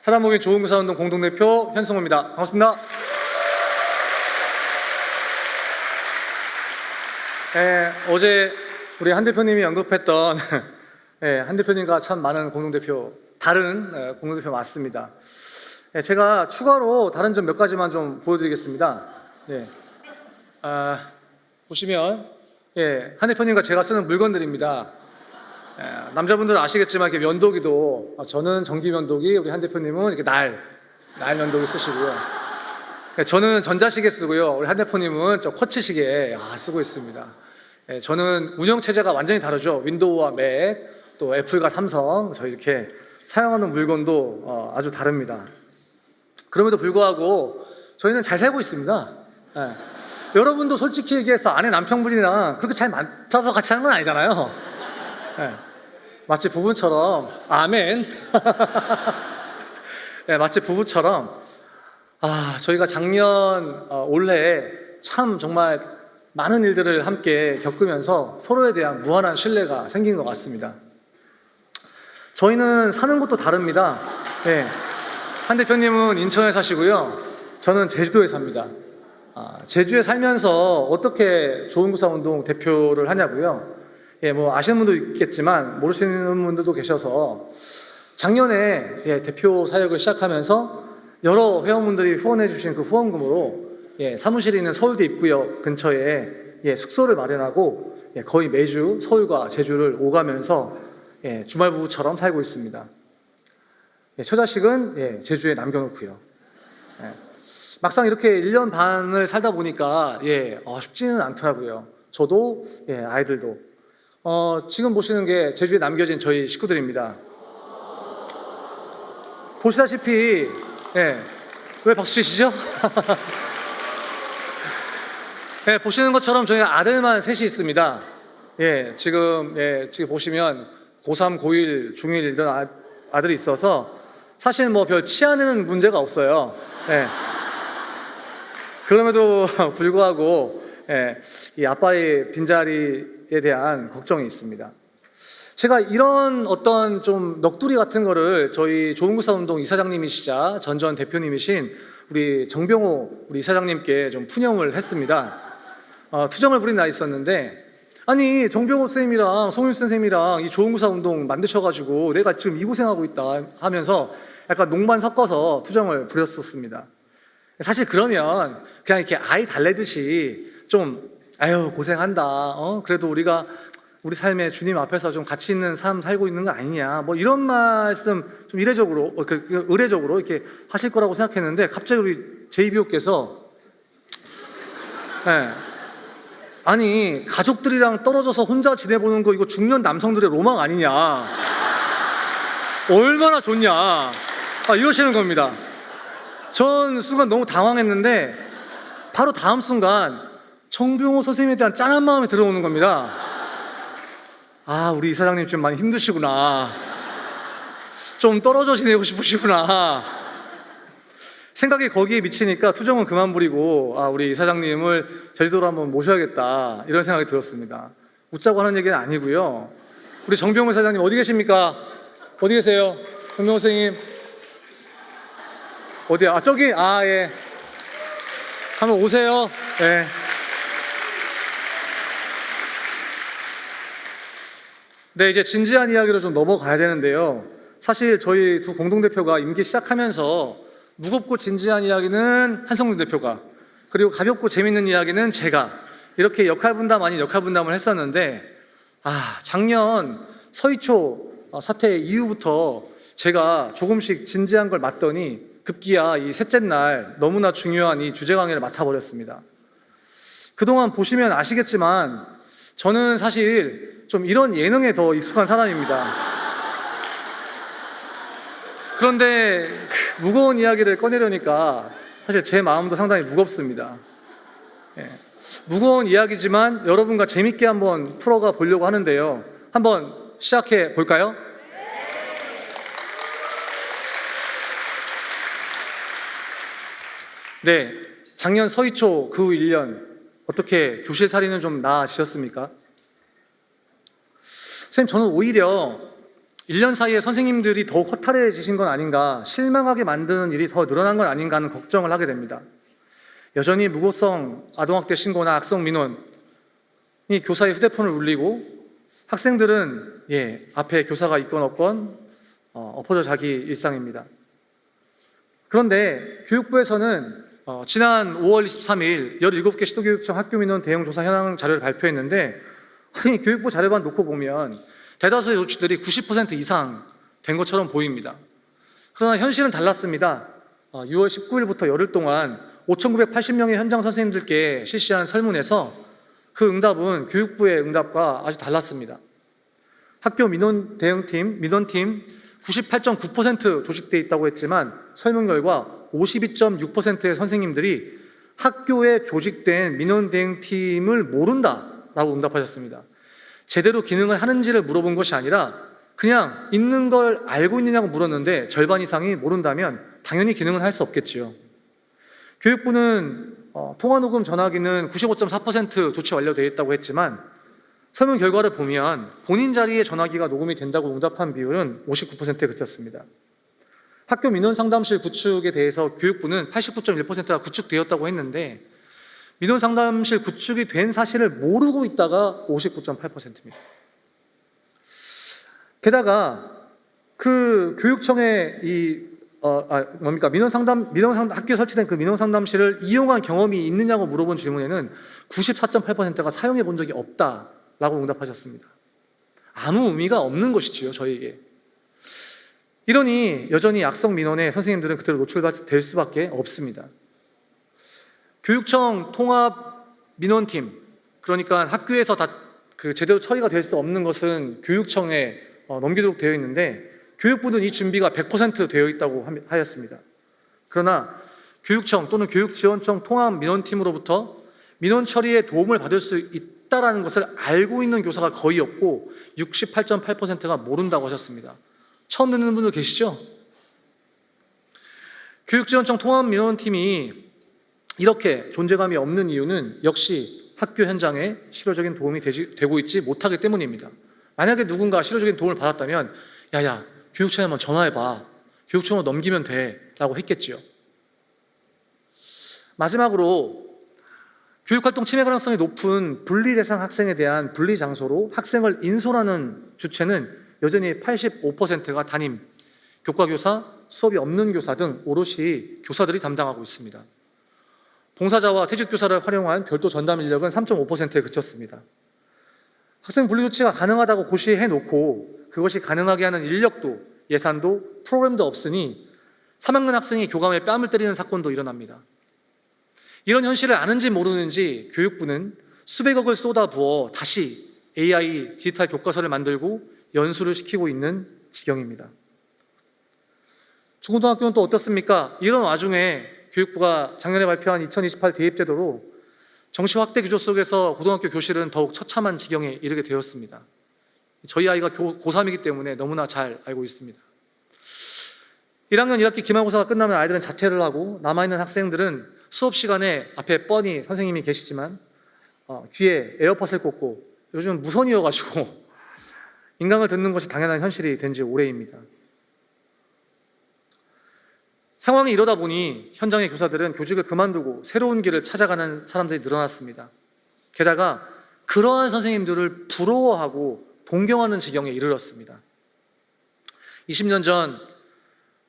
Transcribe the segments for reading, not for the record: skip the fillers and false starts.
사단법인 좋은교사운동 공동대표 현승호입니다. 반갑습니다. 어제 우리 한 대표님이 언급했던 한 대표님과 참 많은 공동대표, 다른 공동대표 맞습니다. 제가 추가로 다른 점 몇 가지만 좀 보여드리겠습니다. 보시면 한 대표님과 제가 쓰는 물건들입니다. 남자분들은 아시겠지만 이렇게 면도기도, 저는 전기 면도기, 우리 한 대표님은 이렇게 날 면도기 쓰시고요. 저는 전자시계 쓰고요. 우리 한 대표님은 저 쿼츠시계 쓰고 있습니다. 저는 운영체제가 완전히 다르죠. 윈도우와 맥, 또 애플과 삼성, 저희 이렇게 사용하는 물건도 아주 다릅니다. 그럼에도 불구하고 저희는 잘 살고 있습니다. 여러분도 솔직히 얘기해서 아내 남편분이랑 그렇게 잘 맞춰서 같이 사는 건 아니잖아요. 마치 부부처럼, 아멘. 마치 부부처럼, 저희가 작년, 올해 참 정말 많은 일들을 함께 겪으면서 서로에 대한 무한한 신뢰가 생긴 것 같습니다. 저희는 사는 곳도 다릅니다. 한 대표님은 인천에 사시고요. 저는 제주도에 삽니다. 제주에 살면서 어떻게 좋은교사운동 대표를 하냐고요? 뭐 아시는 분도 있겠지만 모르시는 분들도 계셔서 작년에 대표 사역을 시작하면서 여러 회원분들이 후원해 주신 그 후원금으로 사무실에 있는 서울대 입구역 근처에 숙소를 마련하고 거의 매주 서울과 제주를 오가면서 주말 부부처럼 살고 있습니다. 처자식은 제주에 남겨놓고요. 막상 이렇게 1년 반을 살다 보니까 쉽지는 않더라고요. 저도 아이들도. 지금 보시는 게 제주에 남겨진 저희 식구들입니다. 보시다시피 왜 박수 치시죠? 보시는 것처럼 저희가 아들만 셋이 있습니다. 지금 보시면 고3, 고1, 중1 이런 아들이 있어서 사실 뭐 별 치아는 문제가 없어요. 그럼에도 불구하고 이 아빠의 빈자리에 대한 걱정이 있습니다. 제가 이런 어떤 좀 넋두리 같은 거를 저희 좋은교사운동 이사장님이시자 전전 대표님이신 우리 정병호 우리 이사장님께 좀 푸념을 했습니다. 투정을 부린 날이 있었는데, 아니 정병호 쌤이랑 송윤 선생님이랑 이 좋은교사운동 만드셔가지고 내가 지금 이 고생하고 있다 하면서 약간 농반 섞어서 투정을 부렸었습니다. 사실 그러면 그냥 이렇게 아이 달래듯이 좀 아유 고생한다, 그래도 우리가 우리 삶에 주님 앞에서 좀 가치 있는 삶 살고 있는 거 아니냐, 뭐 이런 말씀 좀 이례적으로 의례적으로 이렇게 하실 거라고 생각했는데, 갑자기 우리 제이비호께서 아니 가족들이랑 떨어져서 혼자 지내보는 거 이거 중년 남성들의 로망 아니냐, 얼마나 좋냐, 이러시는 겁니다. 전 순간 너무 당황했는데 바로 다음 순간 정병호 선생님에 대한 짠한 마음이 들어오는 겁니다. 우리 이사장님 좀 많이 힘드시구나, 좀 떨어져 지내고 싶으시구나 생각이 거기에 미치니까 투정은 그만 부리고 우리 이사장님을 제주도로 한번 모셔야겠다 이런 생각이 들었습니다. 웃자고 하는 얘기는 아니고요. 우리 정병호 이사장님 어디 계십니까? 어디 계세요? 정병호 선생님 어디야? 저기 한번 오세요. 이제 진지한 이야기로 좀 넘어가야 되는데요. 사실 저희 두 공동대표가 임기 시작하면서 무겁고 진지한 이야기는 한성준 대표가, 그리고 가볍고 재밌는 이야기는 제가, 이렇게 역할 분담 아닌 역할 분담을 했었는데, 작년 서희초 사태 이후부터 제가 조금씩 진지한 걸 맡더니 급기야 이 셋째 날 너무나 중요한 이 주제 강의를 맡아버렸습니다. 그동안 보시면 아시겠지만 저는 사실 좀 이런 예능에 더 익숙한 사람입니다. 그런데 무거운 이야기를 꺼내려니까 사실 제 마음도 상당히 무겁습니다. 무거운 이야기지만 여러분과 재밌게 한번 풀어가 보려고 하는데요. 한번 시작해 볼까요? 작년 서희초 그 후 1년 어떻게 교실살이는 좀 나아지셨습니까? 선생님, 저는 오히려 1년 사이에 선생님들이 더욱 허탈해지신 건 아닌가, 실망하게 만드는 일이 더 늘어난 건 아닌가 하는 걱정을 하게 됩니다. 여전히 무고성 아동학대 신고나 악성 민원이 교사의 휴대폰을 울리고, 학생들은 앞에 교사가 있건 없건 엎어져 자기 일상입니다. 그런데 교육부에서는 지난 5월 23일 17개 시도교육청 학교민원 대응조사 현황 자료를 발표했는데, 아니 교육부 자료만 놓고 보면 대다수의 조치들이 90% 이상 된 것처럼 보입니다. 그러나 현실은 달랐습니다. 6월 19일부터 열흘 동안 5,980명의 현장 선생님들께 실시한 설문에서 그 응답은 교육부의 응답과 아주 달랐습니다. 학교 민원 대응팀, 민원팀 98.9% 조직되어 있다고 했지만 설문 결과 52.6%의 선생님들이 학교에 조직된 민원 대응팀을 모른다라고 응답하셨습니다. 제대로 기능을 하는지를 물어본 것이 아니라 그냥 있는 걸 알고 있느냐고 물었는데 절반 이상이 모른다면 당연히 기능은 할 수 없겠지요. 교육부는 통화녹음 전화기는 95.4% 조치 완료되어 있다고 했지만 설문 결과를 보면 본인 자리에 전화기가 녹음이 된다고 응답한 비율은 59%에 그쳤습니다. 학교 민원상담실 구축에 대해서 교육부는 89.1%가 구축되었다고 했는데 민원상담실 구축이 된 사실을 모르고 있다가 59.8%입니다. 게다가 그 교육청의 학교에 설치된 그 민원상담실을 이용한 경험이 있느냐고 물어본 질문에는 94.8%가 사용해 본 적이 없다라고 응답하셨습니다. 아무 의미가 없는 것이지요, 저희에게. 이러니 여전히 악성 민원에 선생님들은 그대로 노출될 수밖에 없습니다. 교육청 통합 민원팀, 그러니까 학교에서 다 제대로 처리가 될 수 없는 것은 교육청에 넘기도록 되어 있는데 교육부는 이 준비가 100% 되어 있다고 하였습니다. 그러나 교육청 또는 교육지원청 통합 민원팀으로부터 민원 처리에 도움을 받을 수 있다는 것을 알고 있는 교사가 거의 없고 68.8%가 모른다고 하셨습니다. 처음 듣는 분들 계시죠? 교육지원청 통합 민원팀이 이렇게 존재감이 없는 이유는 역시 학교 현장에 실효적인 도움이 되고 있지 못하기 때문입니다. 만약에 누군가 실효적인 도움을 받았다면 야야 교육청에 한번 전화해봐, 교육청으로 넘기면 돼 라고 했겠지요. 마지막으로 교육활동 침해 가능성이 높은 분리 대상 학생에 대한 분리 장소로 학생을 인솔하는 주체는 여전히 85%가 담임, 교과교사, 수업이 없는 교사 등 오롯이 교사들이 담당하고 있습니다. 봉사자와 퇴직교사를 활용한 별도 전담 인력은 3.5%에 그쳤습니다. 학생 분리 조치가 가능하다고 고시해놓고 그것이 가능하게 하는 인력도 예산도 프로그램도 없으니 3학년 학생이 교감에 뺨을 때리는 사건도 일어납니다. 이런 현실을 아는지 모르는지 교육부는 수백억을 쏟아부어 다시 AI 디지털 교과서를 만들고 연수를 시키고 있는 지경입니다. 중고등학교는 또 어떻습니까? 이런 와중에 교육부가 작년에 발표한 2028 대입제도로 정시 확대 구조 속에서 고등학교 교실은 더욱 처참한 지경에 이르게 되었습니다. 저희 아이가 고3이기 때문에 너무나 잘 알고 있습니다. 1학년 1학기 기말고사가 끝나면 아이들은 자퇴를 하고 남아있는 학생들은 수업 시간에 앞에 뻔히 선생님이 계시지만 귀에 에어팟을 꽂고 요즘은 무선이어가지고 인강을 듣는 것이 당연한 현실이 된 지 오래입니다. 상황이 이러다 보니 현장의 교사들은 교직을 그만두고 새로운 길을 찾아가는 사람들이 늘어났습니다. 게다가 그러한 선생님들을 부러워하고 동경하는 지경에 이르렀습니다. 20년 전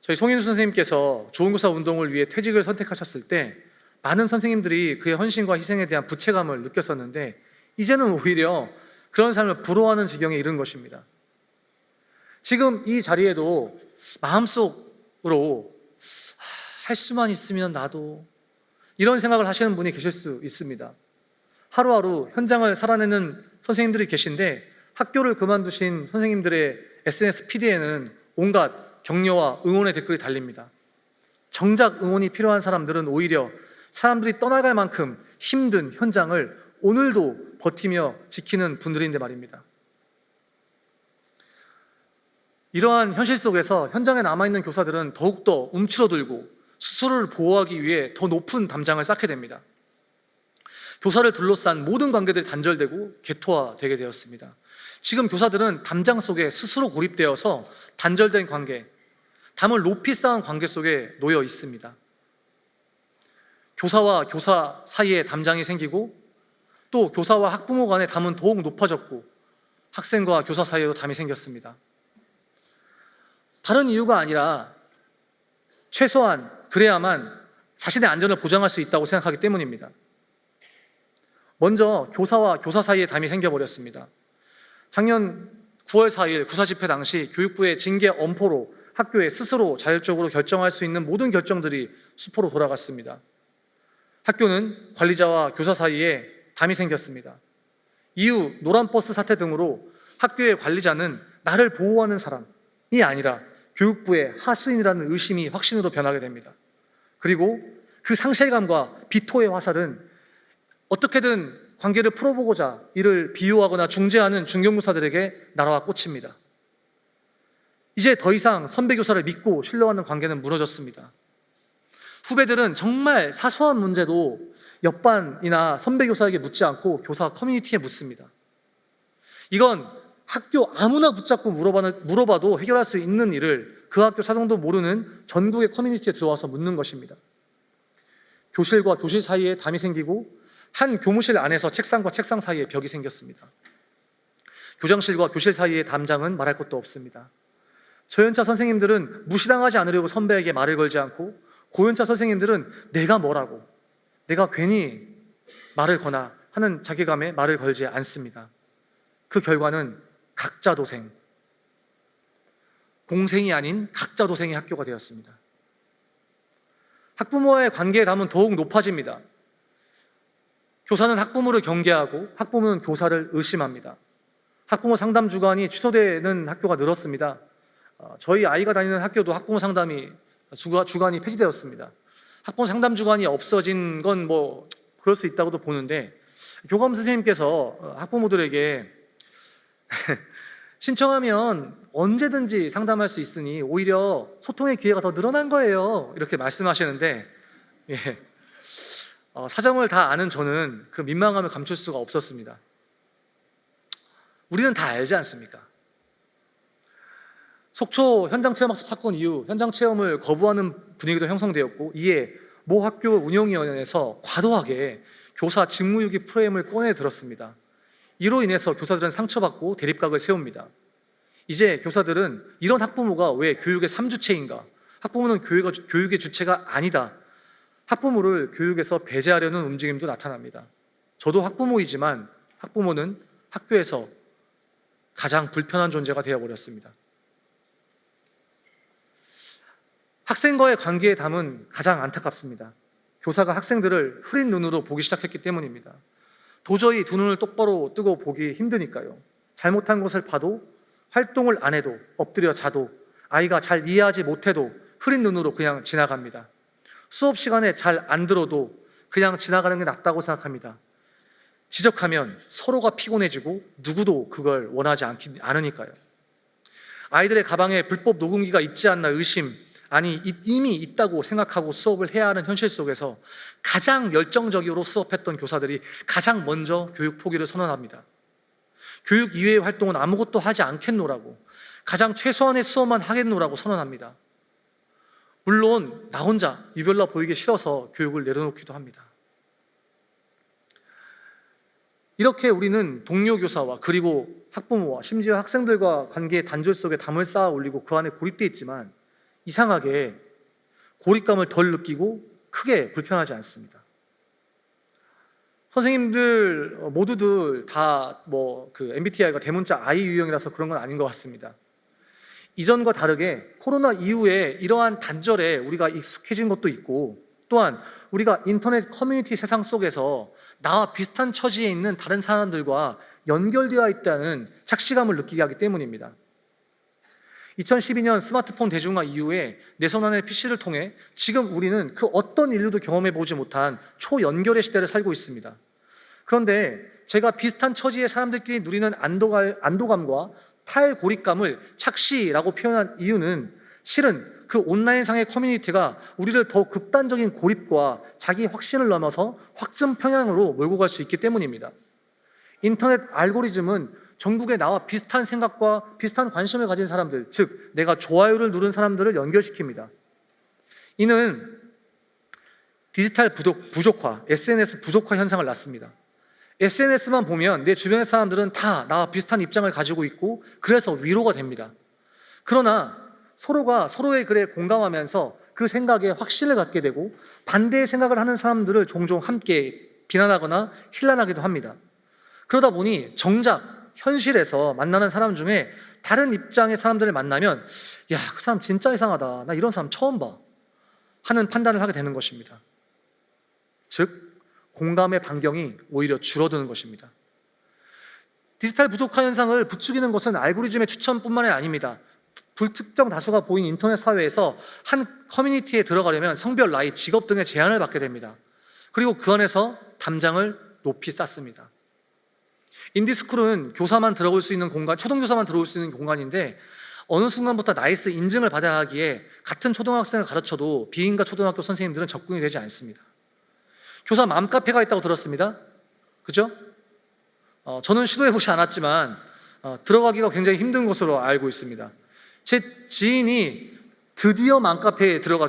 저희 송인수 선생님께서 좋은교사 운동을 위해 퇴직을 선택하셨을 때 많은 선생님들이 그의 헌신과 희생에 대한 부채감을 느꼈었는데 이제는 오히려 그런 삶을 부러워하는 지경에 이른 것입니다. 지금 이 자리에도 마음속으로 할 수만 있으면 나도 이런 생각을 하시는 분이 계실 수 있습니다. 하루하루 현장을 살아내는 선생님들이 계신데 학교를 그만두신 선생님들의 SNS 피드에는 온갖 격려와 응원의 댓글이 달립니다. 정작 응원이 필요한 사람들은 오히려 사람들이 떠나갈 만큼 힘든 현장을 오늘도 버티며 지키는 분들인데 말입니다. 이러한 현실 속에서 현장에 남아있는 교사들은 더욱더 움츠러들고 스스로를 보호하기 위해 더 높은 담장을 쌓게 됩니다. 교사를 둘러싼 모든 관계들이 단절되고 개토화되게 되었습니다. 지금 교사들은 담장 속에 스스로 고립되어서 단절된 관계, 담을 높이 쌓은 관계 속에 놓여 있습니다. 교사와 교사 사이에 담장이 생기고 또 교사와 학부모 간의 담은 더욱 높아졌고 학생과 교사 사이에도 담이 생겼습니다. 다른 이유가 아니라 최소한 그래야만 자신의 안전을 보장할 수 있다고 생각하기 때문입니다. 먼저 교사와 교사 사이에 담이 생겨버렸습니다. 작년 9월 4일 구사 집회 당시 교육부의 징계 엄포로 학교에 스스로 자율적으로 결정할 수 있는 모든 결정들이 수포로 돌아갔습니다. 학교는 관리자와 교사 사이에 담이 생겼습니다. 이후 노란버스 사태 등으로 학교의 관리자는 나를 보호하는 사람이 아니라 교육부의 하수인이라는 의심이 확신으로 변하게 됩니다. 그리고 그 상실감과 비토의 화살은 어떻게든 관계를 풀어보고자 이를 비호하거나 중재하는 중견교사들에게 날아와 꽂힙니다. 이제 더 이상 선배 교사를 믿고 신뢰하는 관계는 무너졌습니다. 후배들은 정말 사소한 문제도 옆반이나 선배 교사에게 묻지 않고 교사 커뮤니티에 묻습니다. 이건 학교 아무나 붙잡고 물어봐도 해결할 수 있는 일을 그 학교 사정도 모르는 전국의 커뮤니티에 들어와서 묻는 것입니다. 교실과 교실 사이에 담이 생기고 한 교무실 안에서 책상과 책상 사이에 벽이 생겼습니다. 교장실과 교실 사이의 담장은 말할 것도 없습니다. 저연차 선생님들은 무시당하지 않으려고 선배에게 말을 걸지 않고 고연차 선생님들은 내가 뭐라고, 내가 괜히 말을 거나 하는 자괴감에 말을 걸지 않습니다. 그 결과는 각자 도생, 공생이 아닌 각자 도생의 학교가 되었습니다. 학부모와의 관계의 담은 더욱 높아집니다. 교사는 학부모를 경계하고 학부모는 교사를 의심합니다. 학부모 상담 주간이 취소되는 학교가 늘었습니다. 저희 아이가 다니는 학교도 학부모 상담이 주간이 폐지되었습니다. 학부모 상담 주간이 없어진 건 뭐 그럴 수 있다고도 보는데 교감 선생님께서 학부모들에게 신청하면 언제든지 상담할 수 있으니 오히려 소통의 기회가 더 늘어난 거예요, 이렇게 말씀하시는데 사정을 다 아는 저는 그 민망함을 감출 수가 없었습니다. 우리는 다 알지 않습니까? 속초 현장 체험학습 사건 이후 현장 체험을 거부하는 분위기도 형성되었고 이에 모 학교 운영위원회에서 과도하게 교사 직무유기 프레임을 꺼내 들었습니다. 이로 인해서 교사들은 상처받고 대립각을 세웁니다. 이제 교사들은 이런 학부모가 왜 교육의 3주체인가? 학부모는 교육의 주체가 아니다. 학부모를 교육에서 배제하려는 움직임도 나타납니다. 저도 학부모이지만 학부모는 학교에서 가장 불편한 존재가 되어버렸습니다. 학생과의 관계의 담은 가장 안타깝습니다. 교사가 학생들을 흐린 눈으로 보기 시작했기 때문입니다. 도저히 두 눈을 똑바로 뜨고 보기 힘드니까요. 잘못한 것을 봐도 활동을 안 해도 엎드려 자도 아이가 잘 이해하지 못해도 흐린 눈으로 그냥 지나갑니다. 수업 시간에 잘 안 들어도 그냥 지나가는 게 낫다고 생각합니다. 지적하면 서로가 피곤해지고 누구도 그걸 원하지 않으니까요. 아이들의 가방에 불법 녹음기가 있지 않나 의심, 아니 이미 있다고 생각하고 수업을 해야 하는 현실 속에서 가장 열정적으로 수업했던 교사들이 가장 먼저 교육 포기를 선언합니다. 교육 이외의 활동은 아무것도 하지 않겠노라고, 가장 최소한의 수업만 하겠노라고 선언합니다. 물론 나 혼자 유별나 보이기 싫어서 교육을 내려놓기도 합니다. 이렇게 우리는 동료 교사와 그리고 학부모와 심지어 학생들과 관계의 단절 속에 담을 쌓아 올리고 그 안에 고립되어 있지만 이상하게 고립감을 덜 느끼고 크게 불편하지 않습니다. 선생님들 모두들 다 MBTI가 대문자 I 유형이라서 그런 건 아닌 것 같습니다. 이전과 다르게 코로나 이후에 이러한 단절에 우리가 익숙해진 것도 있고 또한 우리가 인터넷 커뮤니티 세상 속에서 나와 비슷한 처지에 있는 다른 사람들과 연결되어 있다는 착시감을 느끼게 하기 때문입니다. 2012년 스마트폰 대중화 이후에 내 손 안의 PC를 통해 지금 우리는 그 어떤 인류도 경험해 보지 못한 초연결의 시대를 살고 있습니다. 그런데 제가 비슷한 처지의 사람들끼리 누리는 안도감과 탈고립감을 착시라고 표현한 이유는 실은 그 온라인상의 커뮤니티가 우리를 더 극단적인 고립과 자기 확신을 넘어서 확증 편향으로 몰고 갈 수 있기 때문입니다. 인터넷 알고리즘은 전국에 나와 비슷한 생각과 비슷한 관심을 가진 사람들, 즉 내가 좋아요를 누른 사람들을 연결시킵니다. 이는 디지털 부족화, SNS 부족화 현상을 낳습니다. SNS만 보면 내 주변의 사람들은 다 나와 비슷한 입장을 가지고 있고 그래서 위로가 됩니다. 그러나 서로가 서로의 글에 공감하면서 그 생각에 확신을 갖게 되고 반대의 생각을 하는 사람들을 종종 함께 비난하거나 힐난하기도 합니다. 그러다 보니 정작 현실에서 만나는 사람 중에 다른 입장의 사람들을 만나면 야, 그 사람 진짜 이상하다, 나 이런 사람 처음 봐 하는 판단을 하게 되는 것입니다. 즉 공감의 반경이 오히려 줄어드는 것입니다. 디지털 부족화 현상을 부추기는 것은 알고리즘의 추천뿐만이 아닙니다. 불특정 다수가 보인 인터넷 사회에서 한 커뮤니티에 들어가려면 성별, 나이, 직업 등의 제한을 받게 됩니다. 그리고 그 안에서 담장을 높이 쌓습니다. 인디스쿨은 교사만 들어올 수 있는 공간, 초등교사만 들어올 수 있는 공간인데 어느 순간부터 나이스 인증을 받아야 하기에 같은 초등학생을 가르쳐도 비인가 초등학교 선생님들은 접근이 되지 않습니다. 교사 맘카페가 있다고 들었습니다. 그죠? 저는 시도해보지 않았지만 들어가기가 굉장히 힘든 것으로 알고 있습니다. 제 지인이 드디어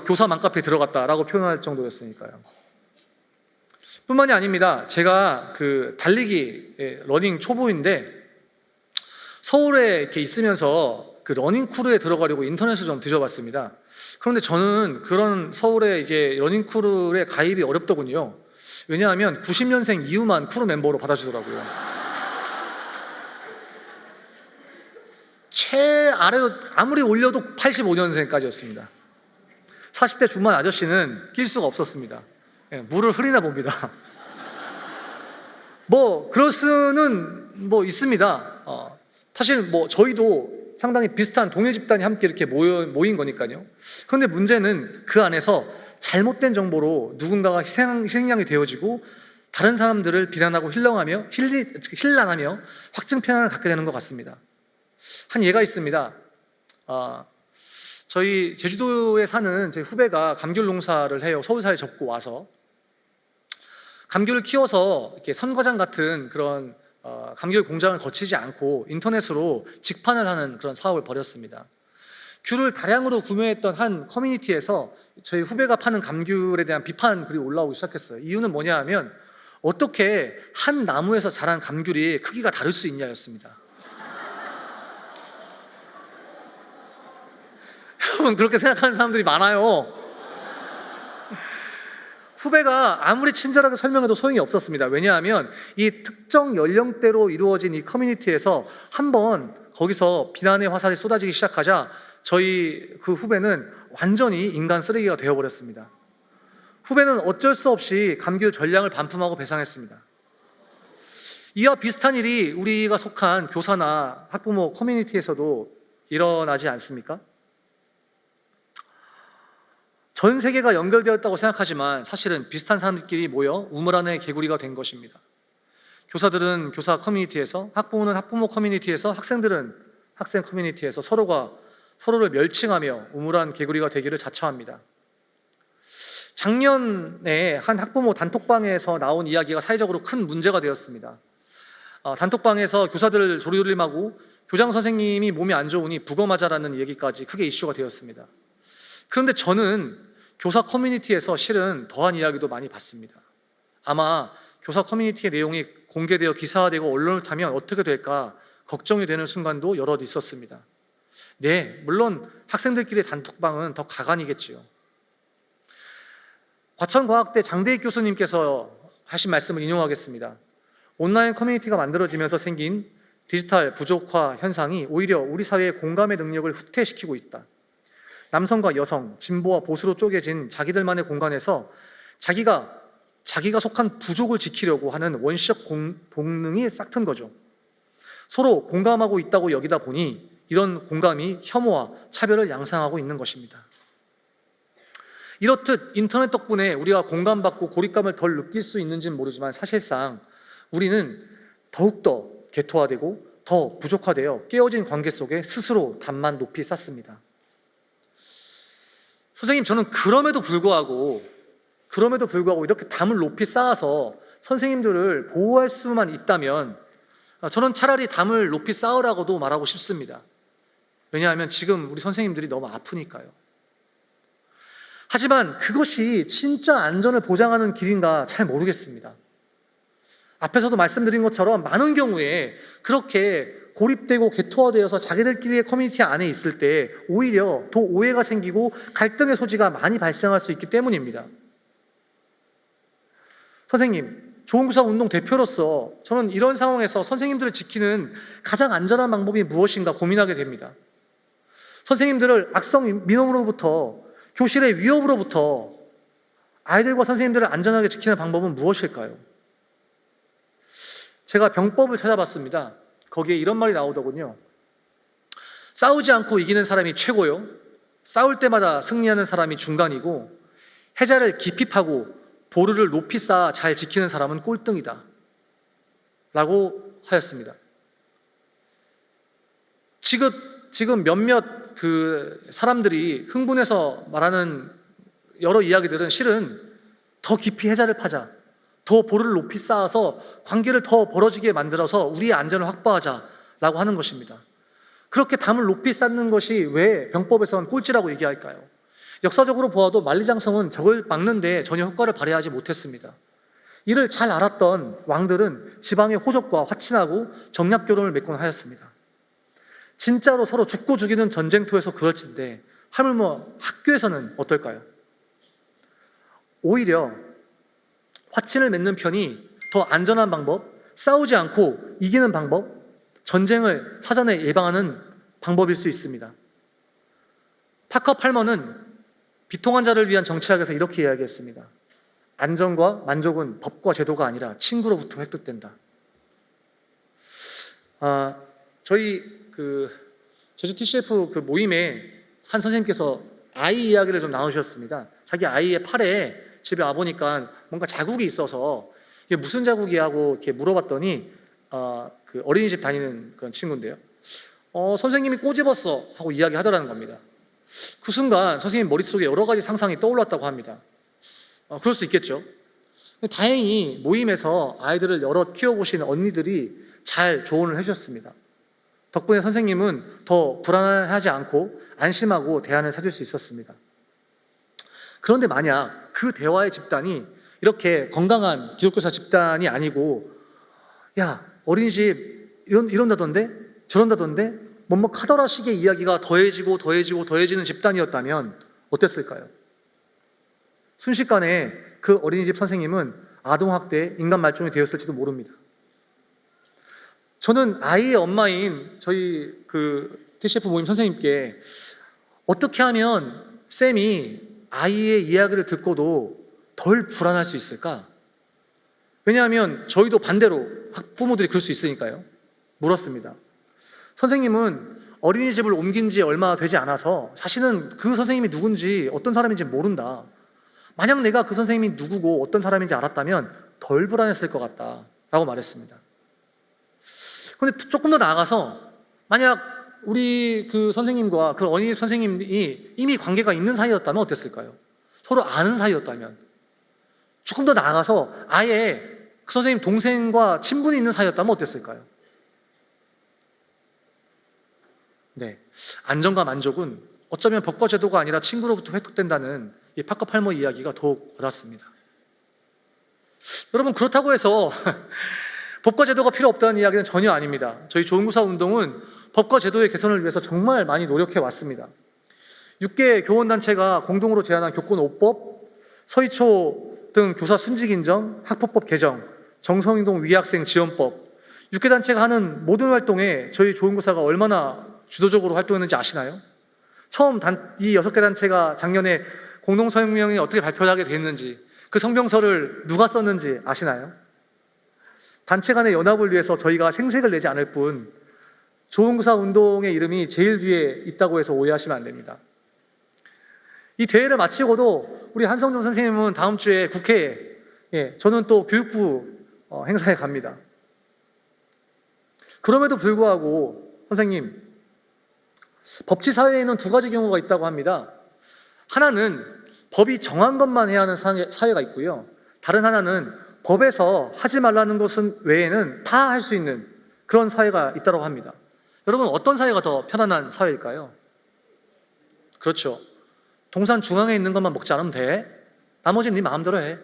교사 맘카페에 들어갔다라고 표현할 정도였으니까요. 뿐만이 아닙니다. 제가 달리기 러닝 초보인데 서울에 이렇게 있으면서 그 러닝 크루에 들어가려고 인터넷을 좀 뒤져봤습니다. 그런데 저는 그런 서울의 이제 러닝 크루에 가입이 어렵더군요. 왜냐하면 90년생 이후만 크루 멤버로 받아주더라고요. 최아래로 아무리 올려도 85년생까지였습니다. 40대 중반 아저씨는 낄 수가 없었습니다. 물을 흐리나 봅니다. 그럴 수는 있습니다. 사실 저희도 상당히 비슷한 동일 집단이 함께 이렇게 모인 거니까요. 그런데 문제는 그 안에서 잘못된 정보로 누군가가 희생양이 되어지고 다른 사람들을 비난하고 힐난하며 확증 편향을 갖게 되는 것 같습니다. 한 예가 있습니다. 저희 제주도에 사는 제 후배가 감귤 농사를 해요. 서울사에 접고 와서 감귤을 키워서 이렇게 선과장 같은 그런 감귤 공장을 거치지 않고 인터넷으로 직판을 하는 그런 사업을 벌였습니다. 귤을 다량으로 구매했던 한 커뮤니티에서 저희 후배가 파는 감귤에 대한 비판 글이 올라오기 시작했어요. 이유는 뭐냐 하면 어떻게 한 나무에서 자란 감귤이 크기가 다를 수 있냐였습니다. 여러분, 그렇게 생각하는 사람들이 많아요. 후배가 아무리 친절하게 설명해도 소용이 없었습니다. 왜냐하면 이 특정 연령대로 이루어진 이 커뮤니티에서 한번 거기서 비난의 화살이 쏟아지기 시작하자 저희 그 후배는 완전히 인간 쓰레기가 되어버렸습니다. 후배는 어쩔 수 없이 감귤 전량을 반품하고 배상했습니다. 이와 비슷한 일이 우리가 속한 교사나 학부모 커뮤니티에서도 일어나지 않습니까? 전 세계가 연결되었다고 생각하지만 사실은 비슷한 사람들끼리 모여 우물 안의 개구리가 된 것입니다. 교사들은 교사 커뮤니티에서, 학부모는 학부모 커뮤니티에서, 학생들은 학생 커뮤니티에서 서로를 멸칭하며 우물안 개구리가 되기를 자처합니다. 작년에 한 학부모 단톡방에서 나온 이야기가 사회적으로 큰 문제가 되었습니다. 단톡방에서 교사들을 조리돌림하고 교장 선생님이 몸이 안 좋으니 북어 맞아라는 얘기까지 크게 이슈가 되었습니다. 그런데 저는 교사 커뮤니티에서 실은 더한 이야기도 많이 봤습니다. 아마 교사 커뮤니티의 내용이 공개되어 기사화되고 언론을 타면 어떻게 될까 걱정이 되는 순간도 여럿 있었습니다. 네, 물론 학생들끼리의 단톡방은 더 가관이겠지요. 과천과학대 장대익 교수님께서 하신 말씀을 인용하겠습니다. 온라인 커뮤니티가 만들어지면서 생긴 디지털 부족화 현상이 오히려 우리 사회의 공감의 능력을 후퇴시키고 있다. 남성과 여성, 진보와 보수로 쪼개진 자기들만의 공간에서 자기가 속한 부족을 지키려고 하는 원시적 본능이 싹튼 거죠. 서로 공감하고 있다고 여기다 보니 이런 공감이 혐오와 차별을 양상하고 있는 것입니다. 이렇듯 인터넷 덕분에 우리가 공감받고 고립감을 덜 느낄 수 있는지는 모르지만 사실상 우리는 더욱더 개토화되고 더 부족화되어 깨어진 관계 속에 스스로 담만 높이 쌓습니다. 선생님, 저는 그럼에도 불구하고 이렇게 담을 높이 쌓아서 선생님들을 보호할 수만 있다면 저는 차라리 담을 높이 쌓으라고도 말하고 싶습니다. 왜냐하면 지금 우리 선생님들이 너무 아프니까요. 하지만 그것이 진짜 안전을 보장하는 길인가 잘 모르겠습니다. 앞에서도 말씀드린 것처럼 많은 경우에 그렇게 고립되고 개토화되어서 자기들끼리의 커뮤니티 안에 있을 때 오히려 더 오해가 생기고 갈등의 소지가 많이 발생할 수 있기 때문입니다. 선생님, 좋은교사 운동 대표로서 저는 이런 상황에서 선생님들을 지키는 가장 안전한 방법이 무엇인가 고민하게 됩니다. 선생님들을 악성 민원으로부터, 교실의 위협으로부터 아이들과 선생님들을 안전하게 지키는 방법은 무엇일까요? 제가 병법을 찾아봤습니다. 거기에 이런 말이 나오더군요. 싸우지 않고 이기는 사람이 최고요. 싸울 때마다 승리하는 사람이 중간이고, 해자를 깊이 파고 보루를 높이 쌓아 잘 지키는 사람은 꼴등이다 라고 하였습니다. 지금 몇몇 사람들이 흥분해서 말하는 여러 이야기들은 실은 더 깊이 해자를 파자, 더 보루를 높이 쌓아서 관계를 더 벌어지게 만들어서 우리의 안전을 확보하자라고 하는 것입니다. 그렇게 담을 높이 쌓는 것이 왜 병법에서는 꼴찌라고 얘기할까요? 역사적으로 보아도 만리장성은 적을 막는 데 전혀 효과를 발휘하지 못했습니다. 이를 잘 알았던 왕들은 지방의 호족과 화친하고 정략교론을 맺곤 하였습니다. 진짜로 서로 죽고 죽이는 전쟁터에서 그럴진데 하물며 학교에서는 어떨까요? 오히려 화친을 맺는 편이 더 안전한 방법, 싸우지 않고 이기는 방법, 전쟁을 사전에 예방하는 방법일 수 있습니다. 파커 팔머는 비통한 자를 위한 정치학에서 이렇게 이야기했습니다. 안전과 만족은 법과 제도가 아니라 친구로부터 획득된다. 저희 제주 TCF 모임에 한 선생님께서 아이 이야기를 좀 나누셨습니다. 자기 아이의 팔에 집에 와보니까 뭔가 자국이 있어서 이게 무슨 자국이야 하고 이렇게 물어봤더니 어린이집 다니는 그런 친구인데요. 선생님이 꼬집었어 하고 이야기하더라는 겁니다. 그 순간 선생님 머릿속에 여러 가지 상상이 떠올랐다고 합니다. 그럴 수 있겠죠. 다행히 모임에서 아이들을 여럿 키워보신 언니들이 잘 조언을 해주셨습니다. 덕분에 선생님은 더 불안하지 않고 안심하고 대안을 찾을 수 있었습니다. 그런데 만약 그 대화의 집단이 이렇게 건강한 기독교사 집단이 아니고, 야, 어린이집 이런다던데 저런다던데 뭐뭐 카더라식의 이야기가 더해지는 집단이었다면 어땠을까요? 순식간에 그 어린이집 선생님은 아동학대, 인간말종이 되었을지도 모릅니다. 저는 아이의 엄마인 저희 TCF 모임 선생님께 어떻게 하면 쌤이 아이의 이야기를 듣고도 덜 불안할 수 있을까? 왜냐하면 저희도 반대로 학부모들이 그럴 수 있으니까요. 물었습니다. 선생님은 어린이집을 옮긴 지 얼마 되지 않아서 자신은 그 선생님이 누군지 어떤 사람인지 모른다. 만약 내가 그 선생님이 누구고 어떤 사람인지 알았다면 덜 불안했을 것 같다 라고 말했습니다. 그런데 조금 더 나아가서 만약 우리 그 선생님과 그 어린이집 선생님이 이미 관계가 있는 사이였다면 어땠을까요? 서로 아는 사이였다면. 조금 더 나아가서 아예 그 선생님 동생과 친분이 있는 사이였다면 어땠을까요? 네, 안전과 만족은 어쩌면 법과 제도가 아니라 친구로부터 획득된다는 이 파커 팔머 이야기가 더욱 와닿습니다. 여러분, 그렇다고 해서 법과 제도가 필요 없다는 이야기는 전혀 아닙니다. 저희 좋은교사 운동은 법과 제도의 개선을 위해서 정말 많이 노력해 왔습니다. 6개 교원단체가 공동으로 제안한 교권 5법, 서희초 등 교사 순직 인정, 학폭법 개정, 정성인동 위학생 지원법, 6개 단체가 하는 모든 활동에 저희 좋은교사가 얼마나 주도적으로 활동했는지 아시나요? 처음 이 6개 단체가 작년에 공동성명이 어떻게 발표하게 됐는지, 그 성명서를 누가 썼는지 아시나요? 단체 간의 연합을 위해서 저희가 생색을 내지 않을 뿐 좋은교사 운동의 이름이 제일 뒤에 있다고 해서 오해하시면 안 됩니다. 이 대회를 마치고도 우리 한성준 선생님은 다음 주에 국회에, 저는 또 교육부 행사에 갑니다. 그럼에도 불구하고 선생님, 법치사회에는 두 가지 경우가 있다고 합니다. 하나는 법이 정한 것만 해야 하는 사회가 있고요. 다른 하나는 법에서 하지 말라는 것은 외에는 다 할 수 있는 그런 사회가 있다고 합니다. 여러분, 어떤 사회가 더 편안한 사회일까요? 그렇죠. 동산 중앙에 있는 것만 먹지 않으면 돼. 나머지는 네 마음대로 해.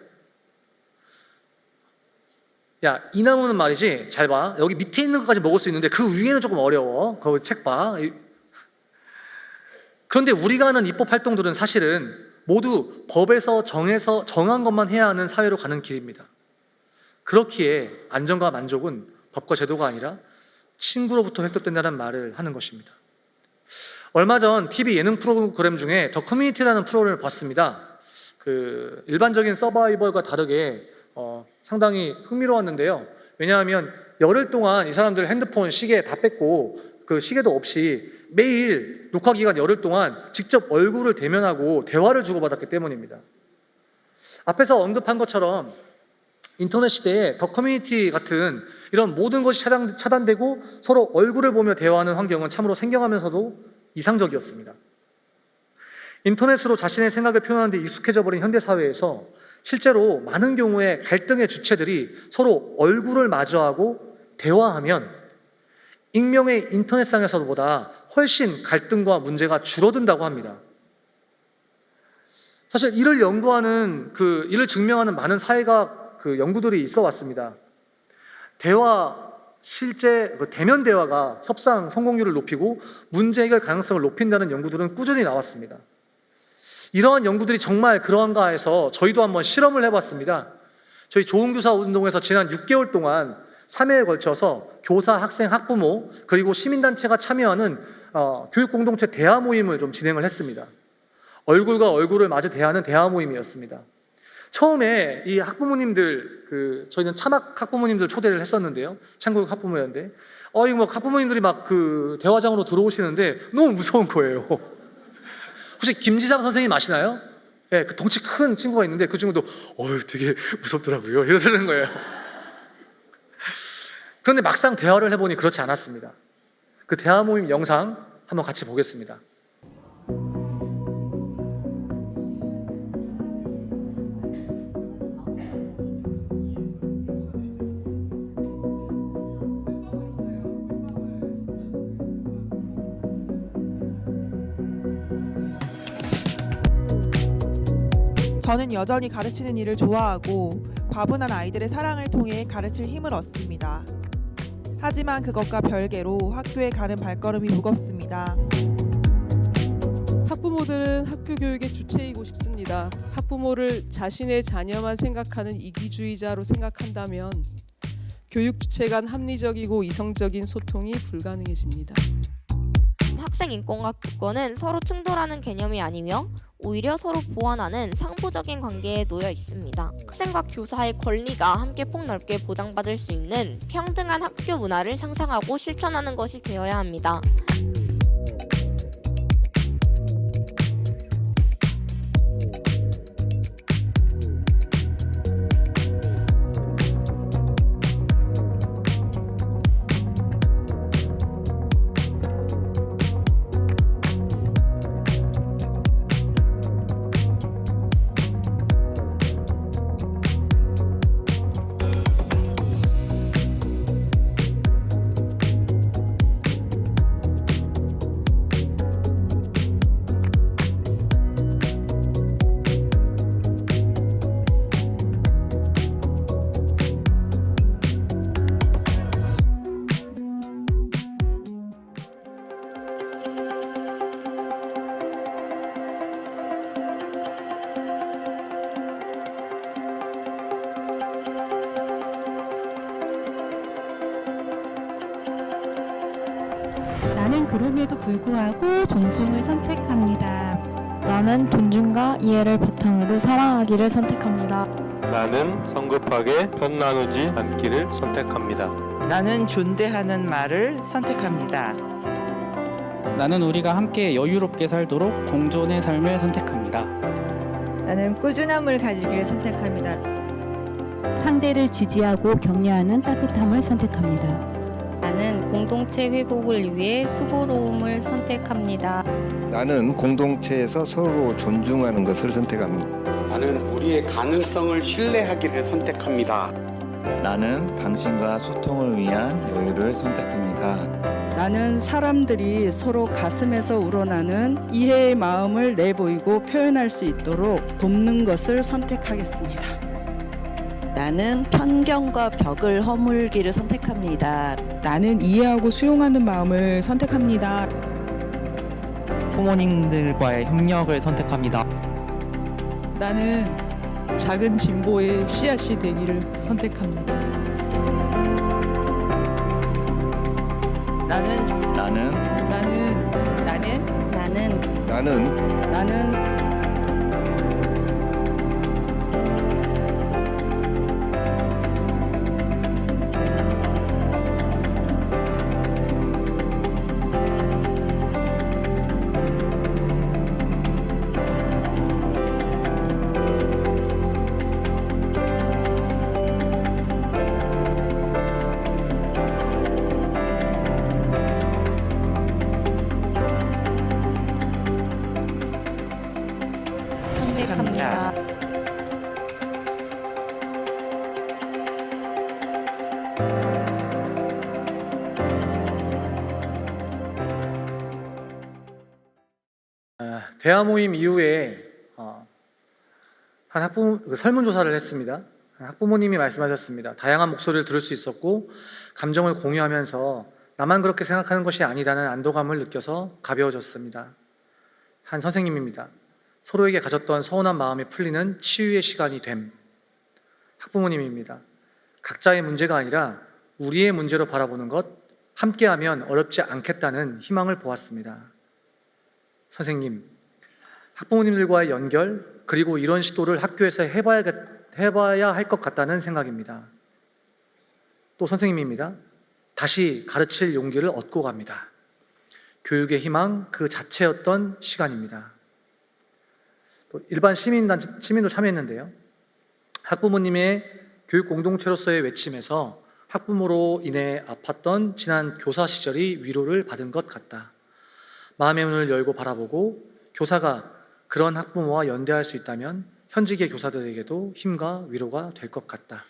야, 이 나무는 말이지, 잘 봐. 여기 밑에 있는 것까지 먹을 수 있는데 그 위에는 조금 어려워. 거기 책 봐. 그런데 우리가 하는 입법 활동들은 사실은 모두 법에서 정한 것만 해야 하는 사회로 가는 길입니다. 그렇기에 안정과 만족은 법과 제도가 아니라 친구로부터 획득된다는 말을 하는 것입니다. 얼마 전 TV 예능 프로그램 중에 더 커뮤니티라는 프로그램을 봤습니다. 그 일반적인 서바이벌과 다르게 상당히 흥미로웠는데요. 왜냐하면 열흘 동안 이 사람들 핸드폰, 시계 다 뺐고 그 시계도 없이 매일 녹화 기간 열흘 동안 직접 얼굴을 대면하고 대화를 주고받았기 때문입니다. 앞에서 언급한 것처럼 인터넷 시대에 더 커뮤니티 같은 이런 모든 것이 차단되고 서로 얼굴을 보며 대화하는 환경은 참으로 생경하면서도 이상적이었습니다. 인터넷으로 자신의 생각을 표현하는 데 익숙해져 버린 현대사회에서 실제로 많은 경우에 갈등의 주체들이 서로 얼굴을 마주하고 대화하면 익명의 인터넷상에서보다 훨씬 갈등과 문제가 줄어든다고 합니다. 사실 이를 연구하는 이를 증명하는 많은 사회과학 연구들이 있어 왔습니다. 실제 대면 대화가 협상 성공률을 높이고 문제 해결 가능성을 높인다는 연구들은 꾸준히 나왔습니다. 이러한 연구들이 정말 그러한가 해서 저희도 한번 실험을 해봤습니다. 저희 좋은교사 운동에서 지난 6개월 동안 3회에 걸쳐서 교사, 학생, 학부모 그리고 시민단체가 참여하는 교육공동체 대화 모임을 좀 진행을 했습니다. 얼굴과 얼굴을 마주 대하는 대화 모임이었습니다. 처음에 이 학부모님들, 저희는 참학 학부모님들 초대를 했었는데요. 창구육 학부모였는데, 이거 학부모님들이 막 대화장으로 들어오시는데 너무 무서운 거예요. 혹시 김지상 선생님 아시나요? 네, 그 덩치 큰 친구가 있는데 그 친구도 되게 무섭더라고요. 이러는 거예요. 그런데 막상 대화를 해보니 그렇지 않았습니다. 그 대화 모임 영상 한번 같이 보겠습니다. 저는 여전히 가르치는 일을 좋아하고 과분한 아이들의 사랑을 통해 가르칠 힘을 얻습니다. 하지만 그것과 별개로 학교에 가는 발걸음이 무겁습니다. 학부모들은 학교 교육의 주체이고 싶습니다. 학부모를 자신의 자녀만 생각하는 이기주의자로 생각한다면 교육 주체 간 합리적이고 이성적인 소통이 불가능해집니다. 학생 인권과 교권은 서로 충돌하는 개념이 아니며 오히려 서로 보완하는 상부적인 관계에 놓여 있습니다. 학생과 교사의 권리가 함께 폭넓게 보장받을 수 있는 평등한 학교 문화를 상상하고 실천하는 것이 되어야 합니다. 나는 그럼에도 불구하고 존중을 선택합니다. 나는 존중과 이해를 바탕으로 사랑하기를 선택합니다. 나는 성급하게 편 나누지 않기를 선택합니다. 나는 존대하는 말을 선택합니다. 나는 우리가 함께 여유롭게 살도록 공존의 삶을 선택합니다. 나는 꾸준함을 가지기를 선택합니다. 상대를 지지하고 격려하는 따뜻함을 선택합니다. 나는 공동체 회복을 위해 수고로움을 선택합니다. 나는 공동체에서 서로 존중하는 것을 선택합니다. 나는 우리의 가능성을 신뢰하기를 선택합니다. 나는 당신과 소통을 위한 여유를 선택합니다. 나는 사람들이 서로 가슴에서 우러나는 이해의 마음을 내보이고 표현할 수 있도록 돕는 것을 선택하겠습니다. 나는 편견과 벽을 허물기를 선택합니다. 나는 이해하고 수용하는 마음을 선택합니다. 부모님들과의 협력을 선택합니다. 나는 작은 진보의 씨앗이 되기를 선택합니다. 나는 나는 선택합니다. 대화 모임 이후에 한 학부모 설문조사를 했습니다. 학부모님이 말씀하셨습니다. 다양한 목소리를 들을 수 있었고 감정을 공유하면서 나만 그렇게 생각하는 것이 아니라는 안도감을 느껴서 가벼워졌습니다. 한 선생님입니다. 서로에게 가졌던 서운한 마음이 풀리는 치유의 시간이 됨. 학부모님입니다. 각자의 문제가 아니라 우리의 문제로 바라보는 것, 함께하면 어렵지 않겠다는 희망을 보았습니다. 선생님, 학부모님들과의 연결, 그리고 이런 시도를 학교에서 해봐야 할 것 같다는 생각입니다. 또 선생님입니다. 다시 가르칠 용기를 얻고 갑니다. 교육의 희망 그 자체였던 시간입니다. 또 일반 시민도 참여했는데요. 학부모님의 교육 공동체로서의 외침에서 학부모로 인해 아팠던 지난 교사 시절이 위로를 받은 것 같다. 마음의 문을 열고 바라보고 교사가 그런 학부모와 연대할 수 있다면 현직의 교사들에게도 힘과 위로가 될 것 같다.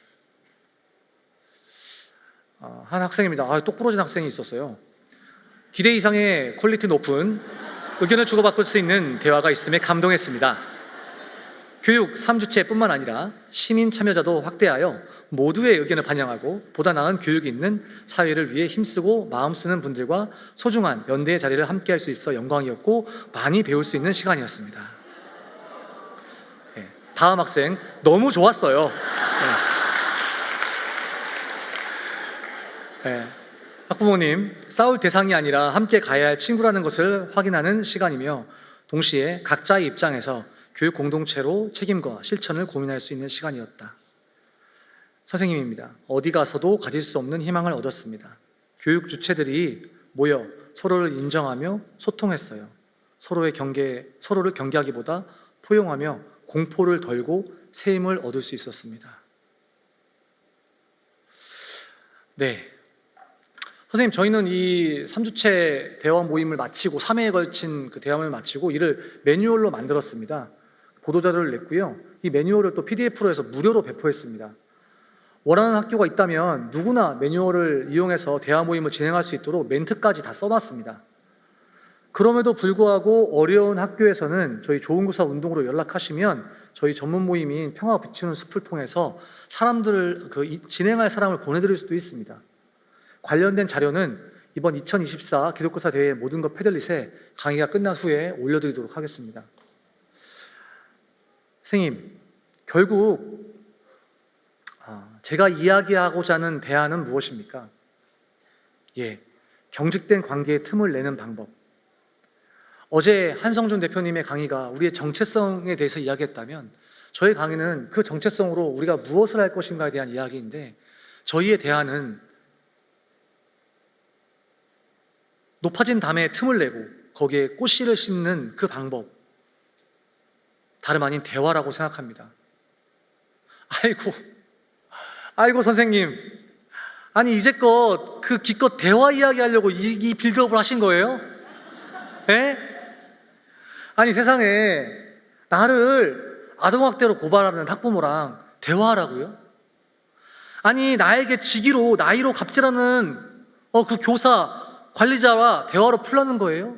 한 학생입니다. 똑부러진 학생이 있었어요. 기대 이상의 퀄리티 높은 의견을 주고받을 수 있는 대화가 있음에 감동했습니다. 교육 3주체뿐만 아니라 시민 참여자도 확대하여 모두의 의견을 반영하고 보다 나은 교육이 있는 사회를 위해 힘쓰고 마음 쓰는 분들과 소중한 연대의 자리를 함께할 수 있어 영광이었고 많이 배울 수 있는 시간이었습니다. 네, 다음 학생 너무 좋았어요. 네, 학부모님, 싸울 대상이 아니라 함께 가야 할 친구라는 것을 확인하는 시간이며 동시에 각자의 입장에서 교육 공동체로 책임과 실천을 고민할 수 있는 시간이었다. 선생님입니다. 어디 가서도 가질 수 없는 희망을 얻었습니다. 교육 주체들이 모여 서로를 인정하며 소통했어요. 서로를 경계하기보다 포용하며 공포를 덜고 새 힘을 얻을 수 있었습니다. 네. 선생님, 저희는 이 3주체 대화 모임을 마치고 3회에 걸친 그 대화 모임을 마치고 이를 매뉴얼로 만들었습니다. 보도자료를 냈고요. 이 매뉴얼을 또 PDF로 해서 무료로 배포했습니다. 원하는 학교가 있다면 누구나 매뉴얼을 이용해서 대화 모임을 진행할 수 있도록 멘트까지 다 써놨습니다. 그럼에도 불구하고 어려운 학교에서는 저희 좋은교사 운동으로 연락하시면 저희 전문 모임인 평화 비추는 숲을 통해서 사람들을 진행할 사람을 보내드릴 수도 있습니다. 관련된 자료는 이번 2024 기독교사 대회 모든 것 패들릿에 강의가 끝난 후에 올려드리도록 하겠습니다. 선생님, 결국 제가 이야기하고자 하는 대안은 무엇입니까? 경직된 관계의 틈을 내는 방법. 어제 한성준 대표님의 강의가 우리의 정체성에 대해서 이야기했다면 저의 강의는 그 정체성으로 우리가 무엇을 할 것인가에 대한 이야기인데 저희의 대안은 높아진 담에 틈을 내고 거기에 꽃씨를 심는 그 방법, 다름 아닌 대화라고 생각합니다. 아이고 선생님, 아니 이제껏 그 기껏 대화 이야기 하려고 이 빌드업을 하신 거예요? 예? 아니 세상에 나를 아동학대로 고발하는 학부모랑 대화하라고요? 아니 나에게 직위로 나이로 갑질하는 그 교사 관리자와 대화로 풀라는 거예요?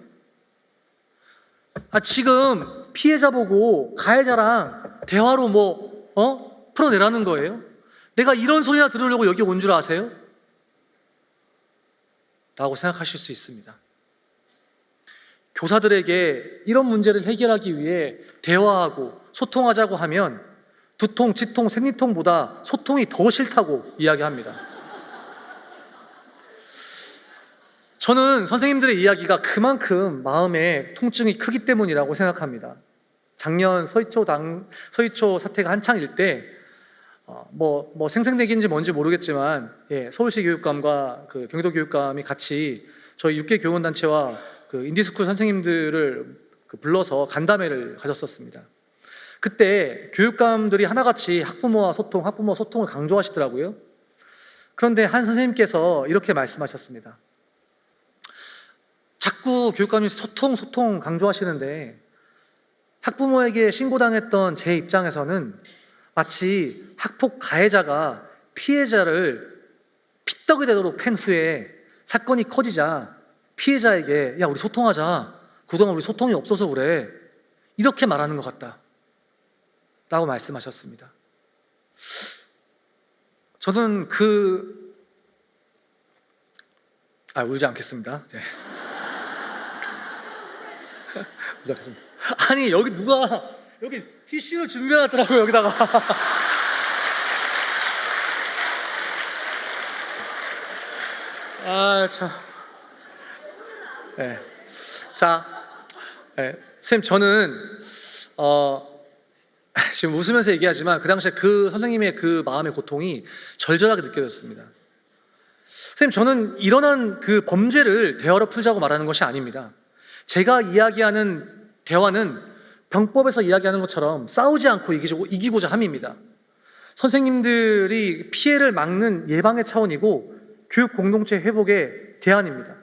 지금 피해자 보고 가해자랑 대화로 풀어내라는 거예요? 내가 이런 소리나 들으려고 여기 온 줄 아세요? 라고 생각하실 수 있습니다. 교사들에게 이런 문제를 해결하기 위해 대화하고 소통하자고 하면 두통, 치통, 생리통보다 소통이 더 싫다고 이야기합니다. 저는 선생님들의 이야기가 그만큼 마음의 통증이 크기 때문이라고 생각합니다. 작년 서희초 사태가 한창일 때 생생내기인지 뭔지 모르겠지만 서울시 교육감과 그 경기도 교육감이 같이 저희 6개 교원단체와 그 인디스쿨 선생님들을 불러서 간담회를 가졌었습니다. 그때 교육감들이 하나같이 학부모 소통을 강조하시더라고요. 그런데 한 선생님께서 이렇게 말씀하셨습니다. 자꾸 교육감이 소통 강조하시는데 학부모에게 신고당했던 제 입장에서는 마치 학폭 가해자가 피해자를 핏떡이 되도록 팬 후에 사건이 커지자 피해자에게 야 우리 소통하자, 그동안 우리 소통이 없어서 그래, 이렇게 말하는 것 같다 라고 말씀하셨습니다. 저는 울지 않겠습니다. 네. 울지 않겠습니다. 아니 여기 누가 여기 티슈를 준비해놨더라고요. 여기다가 참. 네. 자, 선생님 저는 지금 웃으면서 얘기하지만 그 당시에 그 선생님의 그 마음의 고통이 절절하게 느껴졌습니다. 선생님 저는 일어난 그 범죄를 대화로 풀자고 말하는 것이 아닙니다. 제가 이야기하는 대화는 병법에서 이야기하는 것처럼 싸우지 않고 이기고자 함입니다. 선생님들이 피해를 막는 예방의 차원이고 교육 공동체 회복의 대안입니다.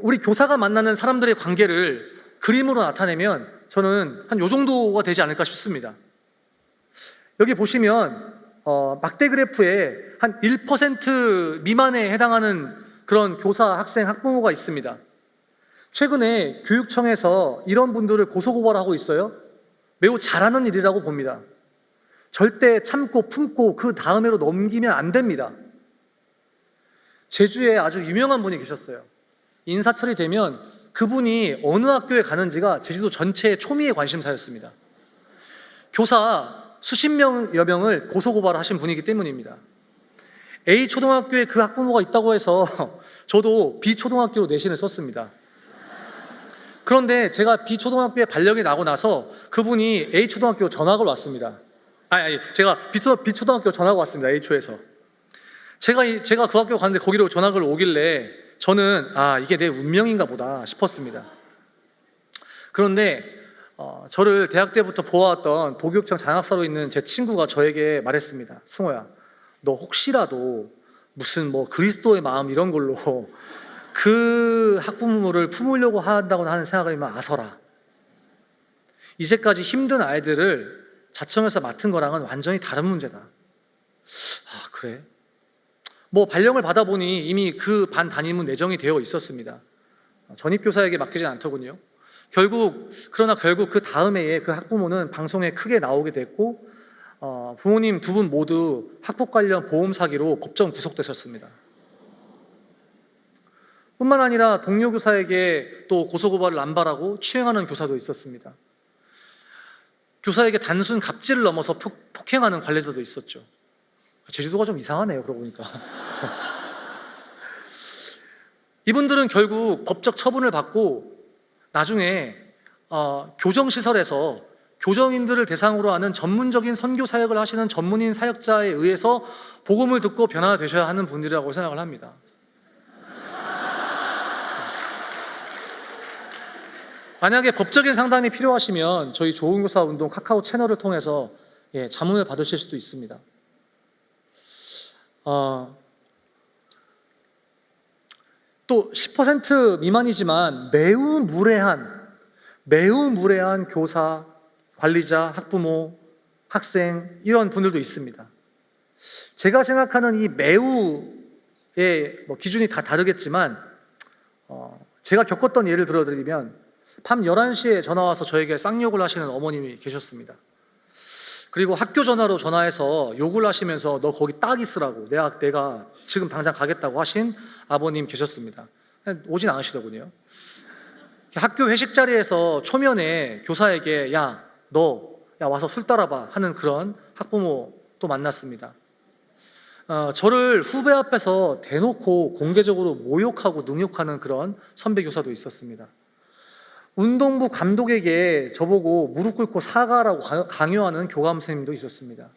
우리 교사가 만나는 사람들의 관계를 그림으로 나타내면 저는 한 요 정도가 되지 않을까 싶습니다. 여기 보시면 막대 그래프에 한 1% 미만에 해당하는 그런 교사, 학생, 학부모가 있습니다. 최근에 교육청에서 이런 분들을 고소고발하고 있어요. 매우 잘하는 일이라고 봅니다. 절대 참고 품고 그 다음으로 넘기면 안 됩니다. 제주에 아주 유명한 분이 계셨어요. 인사철이 되면 그분이 어느 학교에 가는지가 제주도 전체의 초미의 관심사였습니다. 교사 수십 명여 명을 고소고발하신 분이기 때문입니다. A초등학교에 그 학부모가 있다고 해서 저도 B초등학교로 내신을 썼습니다. 그런데 제가 B초등학교에 발령이 나고 나서 그분이 A초등학교로 전학을 왔습니다. 제가 B초등학교로 전학을 왔습니다. A초에서. 제가 그 학교 갔는데 거기로 전학을 오길래 저는 이게 내 운명인가 보다 싶었습니다. 그런데 저를 대학 때부터 보아왔던 도교육청 장학사로 있는 제 친구가 저에게 말했습니다. 승호야, 너 혹시라도 무슨 그리스도의 마음 이런 걸로 그 학부모를 품으려고 한다고 하는 생각이면 아서라. 이제까지 힘든 아이들을 자청에서 맡은 거랑은 완전히 다른 문제다. 그래? 발령을 받아보니 이미 그 반 담임은 내정이 되어 있었습니다. 전입교사에게 맡기진 않더군요. 그러나 결국 그 다음 해에 그 학부모는 방송에 크게 나오게 됐고 부모님 두 분 모두 학폭 관련 보험 사기로 법정 구속되셨습니다. 뿐만 아니라 동료 교사에게 또 고소고발을 남발하고 추행하는 교사도 있었습니다. 교사에게 단순 갑질을 넘어서 폭행하는 관리자도 있었죠. 제주도가 좀 이상하네요, 그러고 보니까. 이분들은 결국 법적 처분을 받고 나중에 교정시설에서 교정인들을 대상으로 하는 전문적인 선교 사역을 하시는 전문인 사역자에 의해서 복음을 듣고 변화되셔야 하는 분들이라고 생각을 합니다. 만약에 법적인 상담이 필요하시면 저희 좋은교사 운동 카카오 채널을 통해서 자문을 받으실 수도 있습니다. 또 10% 미만이지만 매우 무례한 교사, 관리자, 학부모, 학생 이런 분들도 있습니다. 제가 생각하는 이 매우의 기준이 다 다르겠지만 제가 겪었던 예를 들어드리면 밤 11시에 전화와서 저에게 쌍욕을 하시는 어머님이 계셨습니다. 그리고 학교 전화로 전화해서 욕을 하시면서 너 거기 딱 있으라고 내가 지금 당장 가겠다고 하신 아버님 계셨습니다. 오진 않으시더군요. 학교 회식 자리에서 초면에 교사에게 너 와서 술 따라봐 하는 그런 학부모도 만났습니다. 저를 후배 앞에서 대놓고 공개적으로 모욕하고 능욕하는 그런 선배 교사도 있었습니다. 운동부 감독에게 저보고 무릎 꿇고 사과하라고 강요하는 교감 선생님도 있었습니다.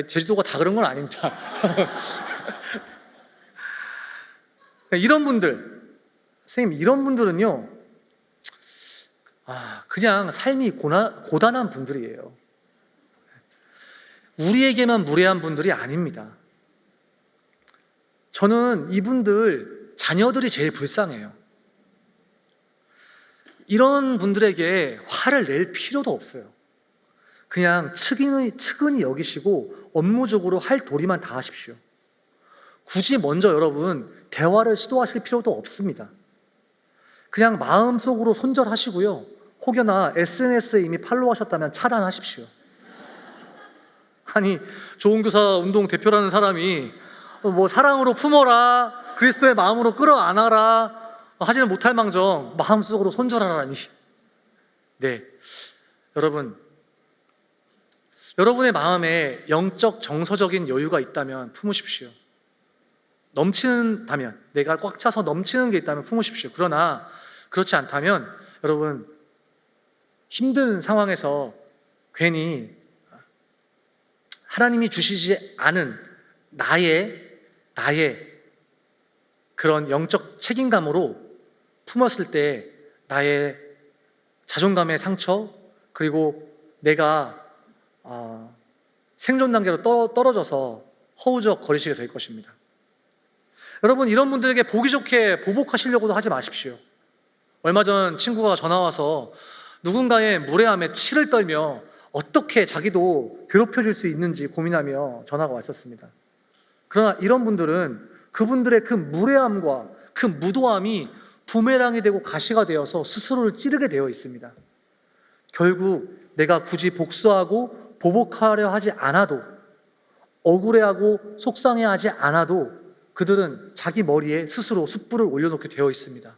제주도가 다 그런 건 아닙니다. 이런 분들, 선생님 이런 분들은요 그냥 삶이 고단한 분들이에요. 우리에게만 무례한 분들이 아닙니다. 저는 이분들 자녀들이 제일 불쌍해요. 이런 분들에게 화를 낼 필요도 없어요. 그냥 측은히 여기시고 업무적으로 할 도리만 다 하십시오. 굳이 먼저 여러분 대화를 시도하실 필요도 없습니다. 그냥 마음속으로 손절하시고요. 혹여나 SNS에 이미 팔로우하셨다면 차단하십시오. 아니 좋은교사 운동 대표라는 사람이 사랑으로 품어라, 그리스도의 마음으로 끌어안아라 하지는 못할 망정 마음속으로 손절하라니. 네, 여러분의 마음에 영적 정서적인 여유가 있다면 품으십시오. 넘치는다면, 내가 꽉 차서 넘치는 게 있다면 품으십시오. 그러나 그렇지 않다면 여러분 힘든 상황에서 괜히 하나님이 주시지 않은 나의 그런 영적 책임감으로 품었을 때 나의 자존감의 상처, 그리고 내가 생존 단계로 떨어져서 허우적거리시게 될 것입니다. 여러분 이런 분들에게 보기 좋게 보복하시려고도 하지 마십시오. 얼마 전 친구가 전화와서 누군가의 무례함에 치를 떨며 어떻게 자기도 괴롭혀줄 수 있는지 고민하며 전화가 왔었습니다. 그러나 이런 분들은 그분들의 그 무례함과 그 무도함이 부메랑이 되고 가시가 되어서 스스로를 찌르게 되어 있습니다. 결국 내가 굳이 복수하고 보복하려 하지 않아도, 억울해하고 속상해하지 않아도 그들은 자기 머리에 스스로 숯불을 올려놓게 되어 있습니다.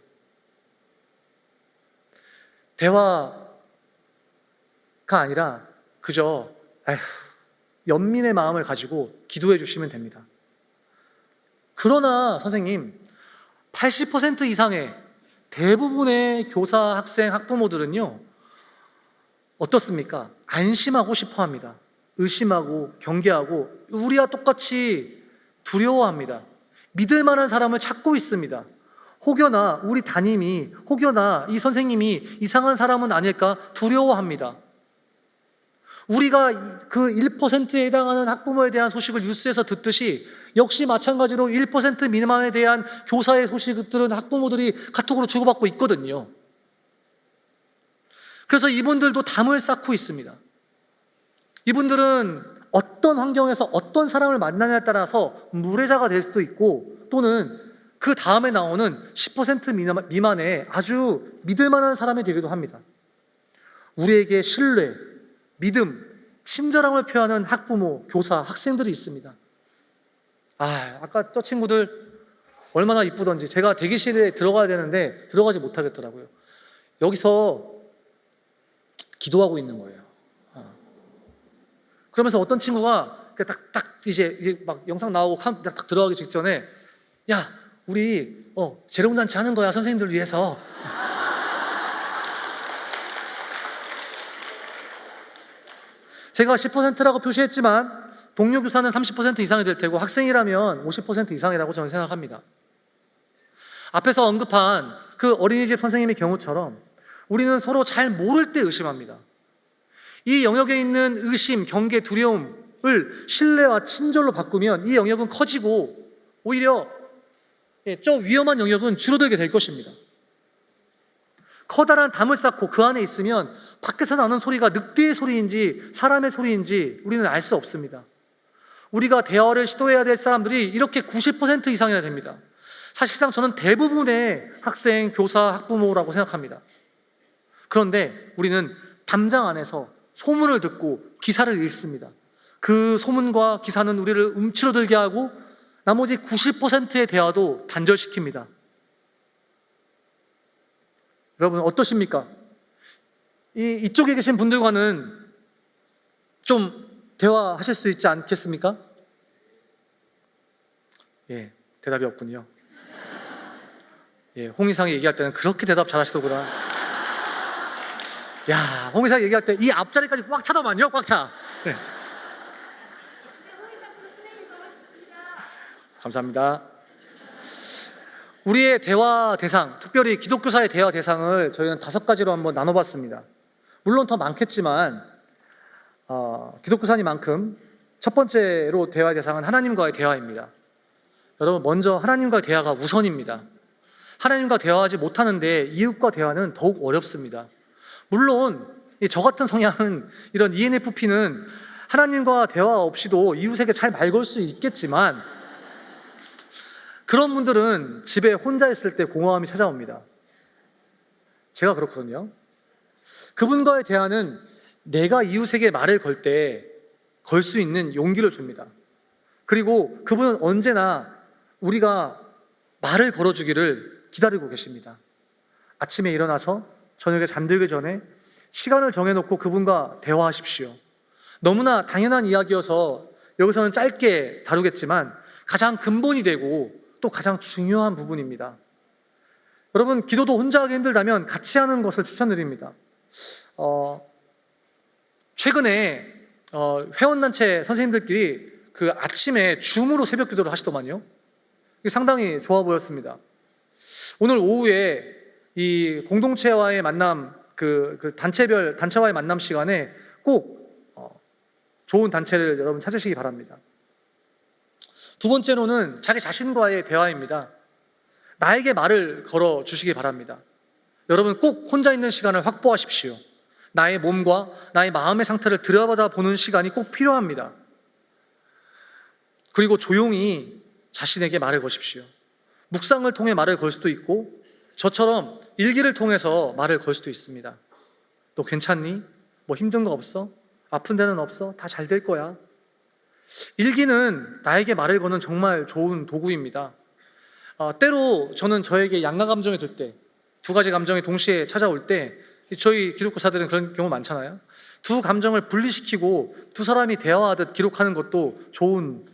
대화가 아니라 그저 연민의 마음을 가지고 기도해 주시면 됩니다. 그러나 선생님, 80% 이상의 대부분의 교사, 학생, 학부모들은요 어떻습니까? 안심하고 싶어 합니다. 의심하고 경계하고 우리와 똑같이 두려워합니다. 믿을 만한 사람을 찾고 있습니다. 혹여나 우리 담임이, 혹여나 이 선생님이 이상한 사람은 아닐까 두려워합니다. 우리가 그 1%에 해당하는 학부모에 대한 소식을 뉴스에서 듣듯이 역시 마찬가지로 1% 미만에 대한 교사의 소식들은 학부모들이 카톡으로 주고받고 있거든요. 그래서 이분들도 담을 쌓고 있습니다. 이분들은 어떤 환경에서 어떤 사람을 만나냐에 따라서 무례자가 될 수도 있고, 또는 그 다음에 나오는 10% 미만의 아주 믿을 만한 사람이 되기도 합니다. 우리에게 신뢰, 믿음, 친절함을 표하는 학부모, 교사, 학생들이 있습니다. 아까 저 친구들 얼마나 이쁘던지. 제가 대기실에 들어가야 되는데 들어가지 못하겠더라고요. 여기서 기도하고 있는 거예요. 그러면서 어떤 친구가 딱 이제 막 영상 나오고 딱 들어가기 직전에 야, 우리 재롱잔치 하는 거야, 선생님들 위해서. 제가 10%라고 표시했지만 동료 교사는 30% 이상이 될 테고 학생이라면 50% 이상이라고 저는 생각합니다. 앞에서 언급한 그 어린이집 선생님의 경우처럼 우리는 서로 잘 모를 때 의심합니다. 이 영역에 있는 의심, 경계, 두려움을 신뢰와 친절로 바꾸면 이 영역은 커지고 오히려 저 위험한 영역은 줄어들게 될 것입니다. 커다란 담을 쌓고 그 안에 있으면 밖에서 나는 소리가 늑대의 소리인지 사람의 소리인지 우리는 알 수 없습니다. 우리가 대화를 시도해야 될 사람들이 이렇게 90% 이상이나 됩니다. 사실상 저는 대부분의 학생, 교사, 학부모라고 생각합니다. 그런데 우리는 담장 안에서 소문을 듣고 기사를 읽습니다. 그 소문과 기사는 우리를 움츠러들게 하고 나머지 90%의 대화도 단절시킵니다. 여러분 어떠십니까? 이쪽에 계신 분들과는 좀 대화하실 수 있지 않겠습니까? 예, 대답이 없군요. 예, 홍이상이 얘기할 때는 그렇게 대답 잘하시더구나. 야, 홍이상이 얘기할 때 이 앞자리까지 꽉 차더만요, 꽉 차. 네. 감사합니다. 우리의 대화 대상, 특별히 기독교사의 대화 대상을 저희는 5가지로 한번 나눠봤습니다. 물론 더 많겠지만 기독교사님만큼 첫 번째로 대화 대상은 하나님과의 대화입니다. 여러분 먼저 하나님과의 대화가 우선입니다. 하나님과 대화하지 못하는데 이웃과 대화는 더욱 어렵습니다. 물론 저 같은 성향은 이런 ENFP는 하나님과 대화 없이도 이웃에게 잘 말 걸 수 있겠지만 그런 분들은 집에 혼자 있을 때 공허함이 찾아옵니다. 제가 그렇거든요. 그분과의 대화는 내가 이웃에게 말을 걸 때 걸 수 있는 용기를 줍니다. 그리고 그분은 언제나 우리가 말을 걸어주기를 기다리고 계십니다. 아침에 일어나서 저녁에 잠들기 전에 시간을 정해놓고 그분과 대화하십시오. 너무나 당연한 이야기여서 여기서는 짧게 다루겠지만 가장 근본이 되고 또 가장 중요한 부분입니다. 여러분 기도도 혼자 하기 힘들다면 같이 하는 것을 추천드립니다. 최근에 회원단체 선생님들끼리 그 아침에 줌으로 새벽 기도를 하시더만요. 이게 상당히 좋아 보였습니다. 오늘 오후에 이 공동체와의 만남, 그 단체와의 만남 시간에 꼭 좋은 단체를 여러분 찾으시기 바랍니다. 두 번째로는 자기 자신과의 대화입니다. 나에게 말을 걸어 주시기 바랍니다. 여러분 꼭 혼자 있는 시간을 확보하십시오. 나의 몸과 나의 마음의 상태를 들여다보다 보는 시간이 꼭 필요합니다. 그리고 조용히 자신에게 말을 거십시오. 묵상을 통해 말을 걸 수도 있고 저처럼 일기를 통해서 말을 걸 수도 있습니다. 너 괜찮니? 뭐 힘든 거 없어? 아픈 데는 없어? 다 잘 될 거야. 일기는 나에게 말을 거는 정말 좋은 도구입니다. 때로 저는 저에게 양가 감정이 들 때, 두 가지 감정이 동시에 찾아올 때 저희 기독교사들은 그런 경우 많잖아요. 두 감정을 분리시키고 두 사람이 대화하듯 기록하는 것도 좋은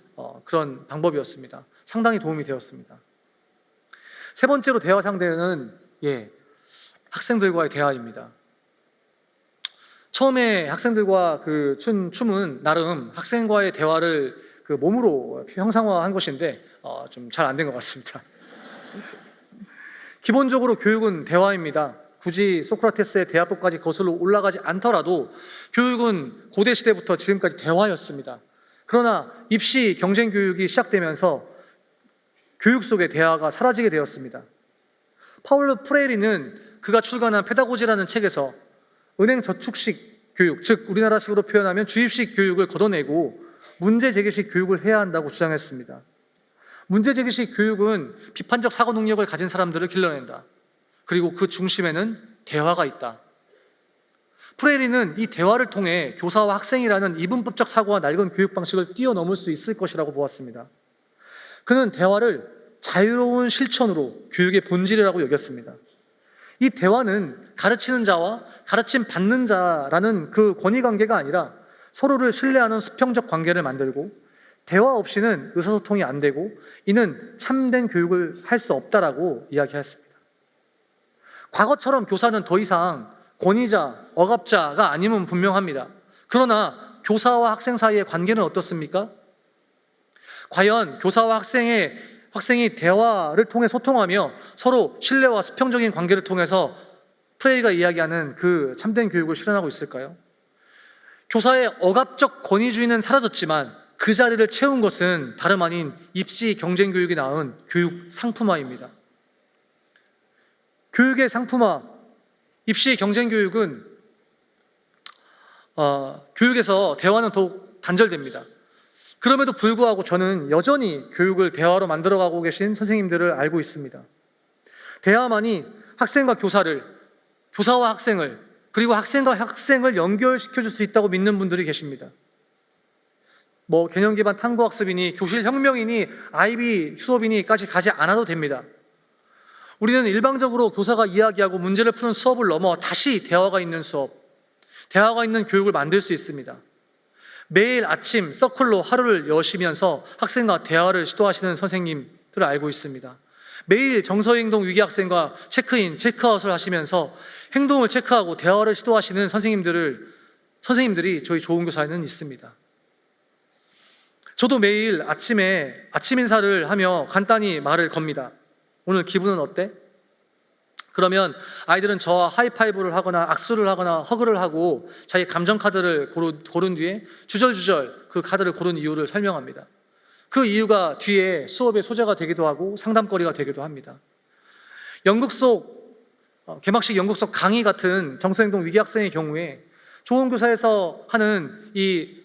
그런 방법이었습니다. 상당히 도움이 되었습니다. 세 번째로 대화 상대는 학생들과의 대화입니다. 처음에 학생들과 그 춤은 나름 학생과의 대화를 그 몸으로 형상화한 것인데 좀 잘 안 된 것 같습니다. 기본적으로 교육은 대화입니다. 굳이 소크라테스의 대화법까지 거슬러 올라가지 않더라도 교육은 고대 시대부터 지금까지 대화였습니다. 그러나 입시 경쟁 교육이 시작되면서 교육 속의 대화가 사라지게 되었습니다. 파울로 프레이리는 그가 출간한 페다고지라는 책에서 은행 저축식 교육, 즉 우리나라식으로 표현하면 주입식 교육을 걷어내고 문제제기식 교육을 해야 한다고 주장했습니다. 문제제기식 교육은 비판적 사고 능력을 가진 사람들을 길러낸다. 그리고 그 중심에는 대화가 있다. 프레리는 이 대화를 통해 교사와 학생이라는 이분법적 사고와 낡은 교육 방식을 뛰어넘을 수 있을 것이라고 보았습니다. 그는 대화를 자유로운 실천으로 교육의 본질이라고 여겼습니다. 이 대화는 가르치는 자와 가르침 받는 자라는 그 권위관계가 아니라 서로를 신뢰하는 수평적 관계를 만들고 대화 없이는 의사소통이 안 되고 이는 참된 교육을 할 수 없다라고 이야기했습니다. 과거처럼 교사는 더 이상 권위자, 억압자가 아님은 분명합니다. 그러나 교사와 학생 사이의 관계는 어떻습니까? 과연 교사와 학생이 대화를 통해 소통하며 서로 신뢰와 수평적인 관계를 통해서 프레이가 이야기하는 그 참된 교육을 실현하고 있을까요? 교사의 억압적 권위주의는 사라졌지만 그 자리를 채운 것은 다름 아닌 입시 경쟁 교육이 낳은 교육 상품화입니다. 교육의 상품화, 입시 경쟁 교육은 교육에서 대화는 더욱 단절됩니다. 그럼에도 불구하고 저는 여전히 교육을 대화로 만들어가고 계신 선생님들을 알고 있습니다. 대화만이 학생과 교사를, 교사와 학생을, 그리고 학생과 학생을 연결시켜줄 수 있다고 믿는 분들이 계십니다. 뭐 개념 기반 탐구학습이니 교실 혁명이니 IB 수업이니까지 가지 않아도 됩니다. 우리는 일방적으로 교사가 이야기하고 문제를 푸는 수업을 넘어 다시 대화가 있는 수업, 대화가 있는 교육을 만들 수 있습니다. 매일 아침 서클로 하루를 여시면서 학생과 대화를 시도하시는 선생님들을 알고 있습니다. 매일 정서행동 위기 학생과 체크인, 체크아웃을 하시면서 행동을 체크하고 대화를 시도하시는 선생님들이 저희 좋은 교사에는 있습니다. 저도 매일 아침에 아침 인사를 하며 간단히 말을 겁니다. 오늘 기분은 어때? 그러면 아이들은 저와 하이파이브를 하거나 악수를 하거나 허그를 하고 자기 감정 카드를 고른 뒤에 주절주절 그 카드를 고른 이유를 설명합니다. 그 이유가 뒤에 수업의 소재가 되기도 하고 상담거리가 되기도 합니다. 개막식 연극 속 강의 같은 정서행동 위기 학생의 경우에 좋은 교사에서 하는 이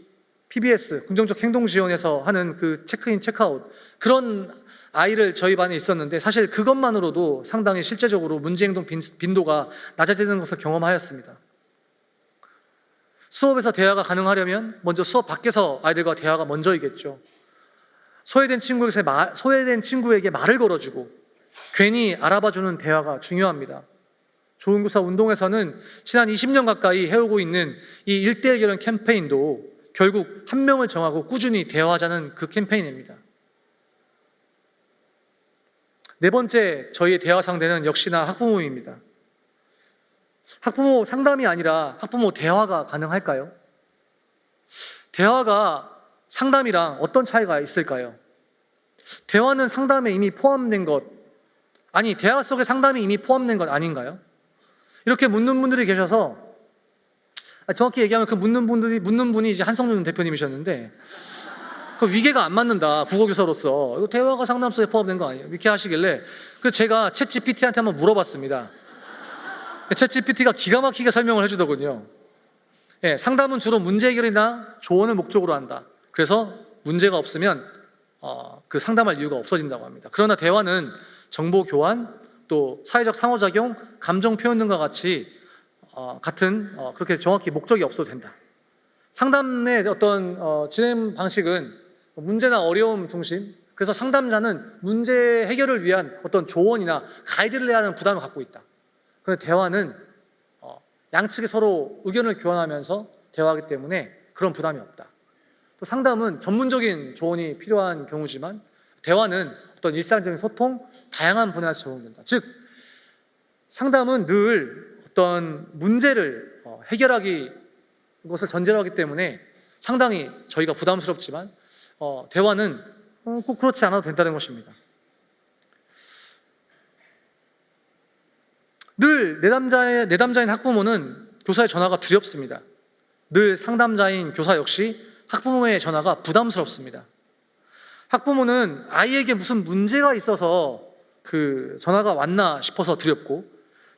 PBS, 긍정적 행동 지원에서 하는 그 체크인, 체크아웃, 그런 아이를 저희 반에 있었는데 사실 그것만으로도 상당히 실제적으로 문제행동 빈도가 낮아지는 것을 경험하였습니다. 수업에서 대화가 가능하려면 먼저 수업 밖에서 아이들과 대화가 먼저이겠죠. 소외된 친구에게 말을 걸어주고 괜히 알아봐주는 대화가 중요합니다. 좋은 교사 운동에서는 지난 20년 가까이 해오고 있는 이 1대1 결혼 캠페인도 결국 한 명을 정하고 꾸준히 대화하자는 그 캠페인입니다. 네 번째 저희의 대화 상대는 역시나 학부모입니다. 학부모 상담이 아니라 학부모 대화가 가능할까요? 대화가 상담이랑 어떤 차이가 있을까요? 대화는 상담에 이미 포함된 것, 아니 대화 속에 상담이 이미 포함된 것 아닌가요? 이렇게 묻는 분들이 계셔서 정확히 얘기하면 그 묻는 분이 이제 한성준 대표님이셨는데 그 위계가 안 맞는다, 국어교사로서. 이거 대화가 상담 속에 포함된 거 아니에요? 이렇게 하시길래 제가 챗 GPT한테 한번 물어봤습니다. 챗 GPT가 기가 막히게 설명을 해주더군요. 상담은 주로 문제 해결이나 조언을 목적으로 한다. 그래서 문제가 없으면 그 상담할 이유가 없어진다고 합니다. 그러나 대화는 정보 교환, 또 사회적 상호작용, 감정 표현 등과 같은 그렇게 정확히 목적이 없어도 된다. 상담의 어떤 진행 방식은 문제나 어려움 중심, 그래서 상담자는 문제 해결을 위한 어떤 조언이나 가이드를 해야 하는 부담을 갖고 있다. 그런데 대화는 양측이 서로 의견을 교환하면서 대화하기 때문에 그런 부담이 없다. 또 상담은 전문적인 조언이 필요한 경우지만 대화는 어떤 일상적인 소통, 다양한 분야에서 적용된다. 즉 상담은 늘 어떤 문제를 해결하기 것을 전제로 하기 때문에 상당히 저희가 부담스럽지만 대화는 꼭 그렇지 않아도 된다는 것입니다. 늘 내담자인 학부모는 교사의 전화가 두렵습니다. 늘 상담자인 교사 역시 학부모의 전화가 부담스럽습니다. 학부모는 아이에게 무슨 문제가 있어서 그 전화가 왔나 싶어서 두렵고,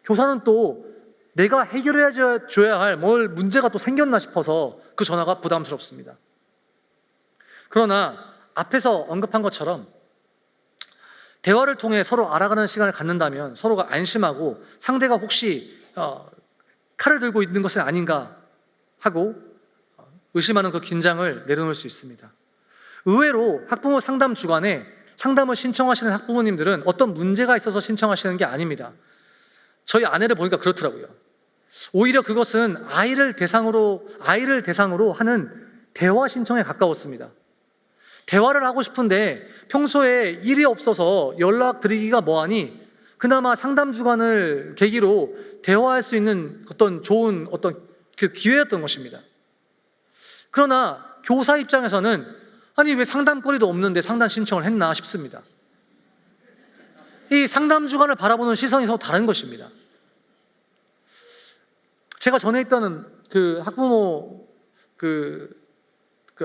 교사는 또 내가 해결해 줘야 할 문제가 또 생겼나 싶어서 그 전화가 부담스럽습니다. 그러나 앞에서 언급한 것처럼 대화를 통해 서로 알아가는 시간을 갖는다면 서로가 안심하고 상대가 혹시 칼을 들고 있는 것은 아닌가 하고 의심하는 그 긴장을 내려놓을 수 있습니다. 의외로 학부모 상담 주간에 상담을 신청하시는 학부모님들은 어떤 문제가 있어서 신청하시는 게 아닙니다. 저희 아내를 보니까 그렇더라고요. 오히려 그것은 아이를 대상으로 하는 대화 신청에 가까웠습니다. 대화를 하고 싶은데 평소에 일이 없어서 연락드리기가 뭐하니 그나마 상담 주간을 계기로 대화할 수 있는 어떤 좋은 그 기회였던 것입니다. 그러나 교사 입장에서는 아니 왜 상담거리도 없는데 상담 신청을 했나 싶습니다. 이 상담 주간을 바라보는 시선이 서로 다른 것입니다. 제가 전에 있던 그 학부모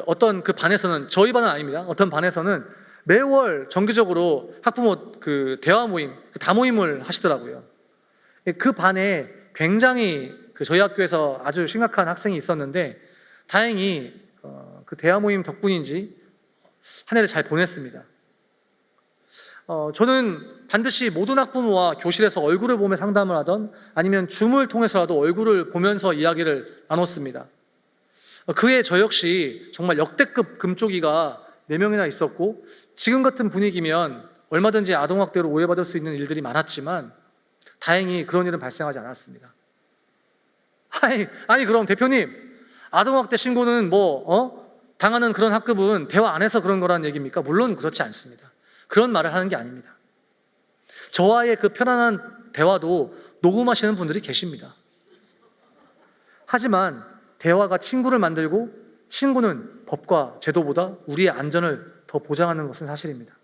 어떤 그 반에서는, 저희 반은 아닙니다. 어떤 반에서는 매월 정기적으로 학부모 그 대화 모임, 그 다모임을 하시더라고요. 그 반에 굉장히 저희 학교에서 아주 심각한 학생이 있었는데 다행히 그 대화 모임 덕분인지 한 해를 잘 보냈습니다. 저는 반드시 모든 학부모와 교실에서 얼굴을 보며 상담을 하던 아니면 줌을 통해서라도 얼굴을 보면서 이야기를 나눴습니다. 그해 저 역시 정말 역대급 금쪽이가 4명이나 있었고 지금 같은 분위기면 얼마든지 아동학대로 오해받을 수 있는 일들이 많았지만 다행히 그런 일은 발생하지 않았습니다. 아니 그럼 대표님, 아동학대 신고는 당하는 그런 학급은 대화 안 해서 그런 거라는 얘기입니까? 물론 그렇지 않습니다. 그런 말을 하는 게 아닙니다. 저와의 그 편안한 대화도 녹음하시는 분들이 계십니다. 하지만 대화가 친구를 만들고 친구는 법과 제도보다 우리의 안전을 더 보장하는 것은 사실입니다.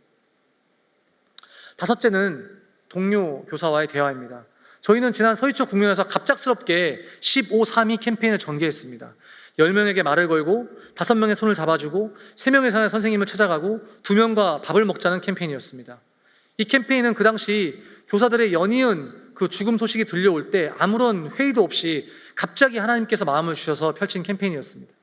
5째는 동료 교사와의 대화입니다. 저희는 지난 서희초 국면에서 갑작스럽게 15.3.2 캠페인을 전개했습니다. 10명에게 말을 걸고 5명의 손을 잡아주고 3명 이상의 선생님을 찾아가고 2명과 밥을 먹자는 캠페인이었습니다. 이 캠페인은 그 당시 교사들의 연이은 그 죽음 소식이 들려올 때 아무런 회의도 없이 갑자기 하나님께서 마음을 주셔서 펼친 캠페인이었습니다.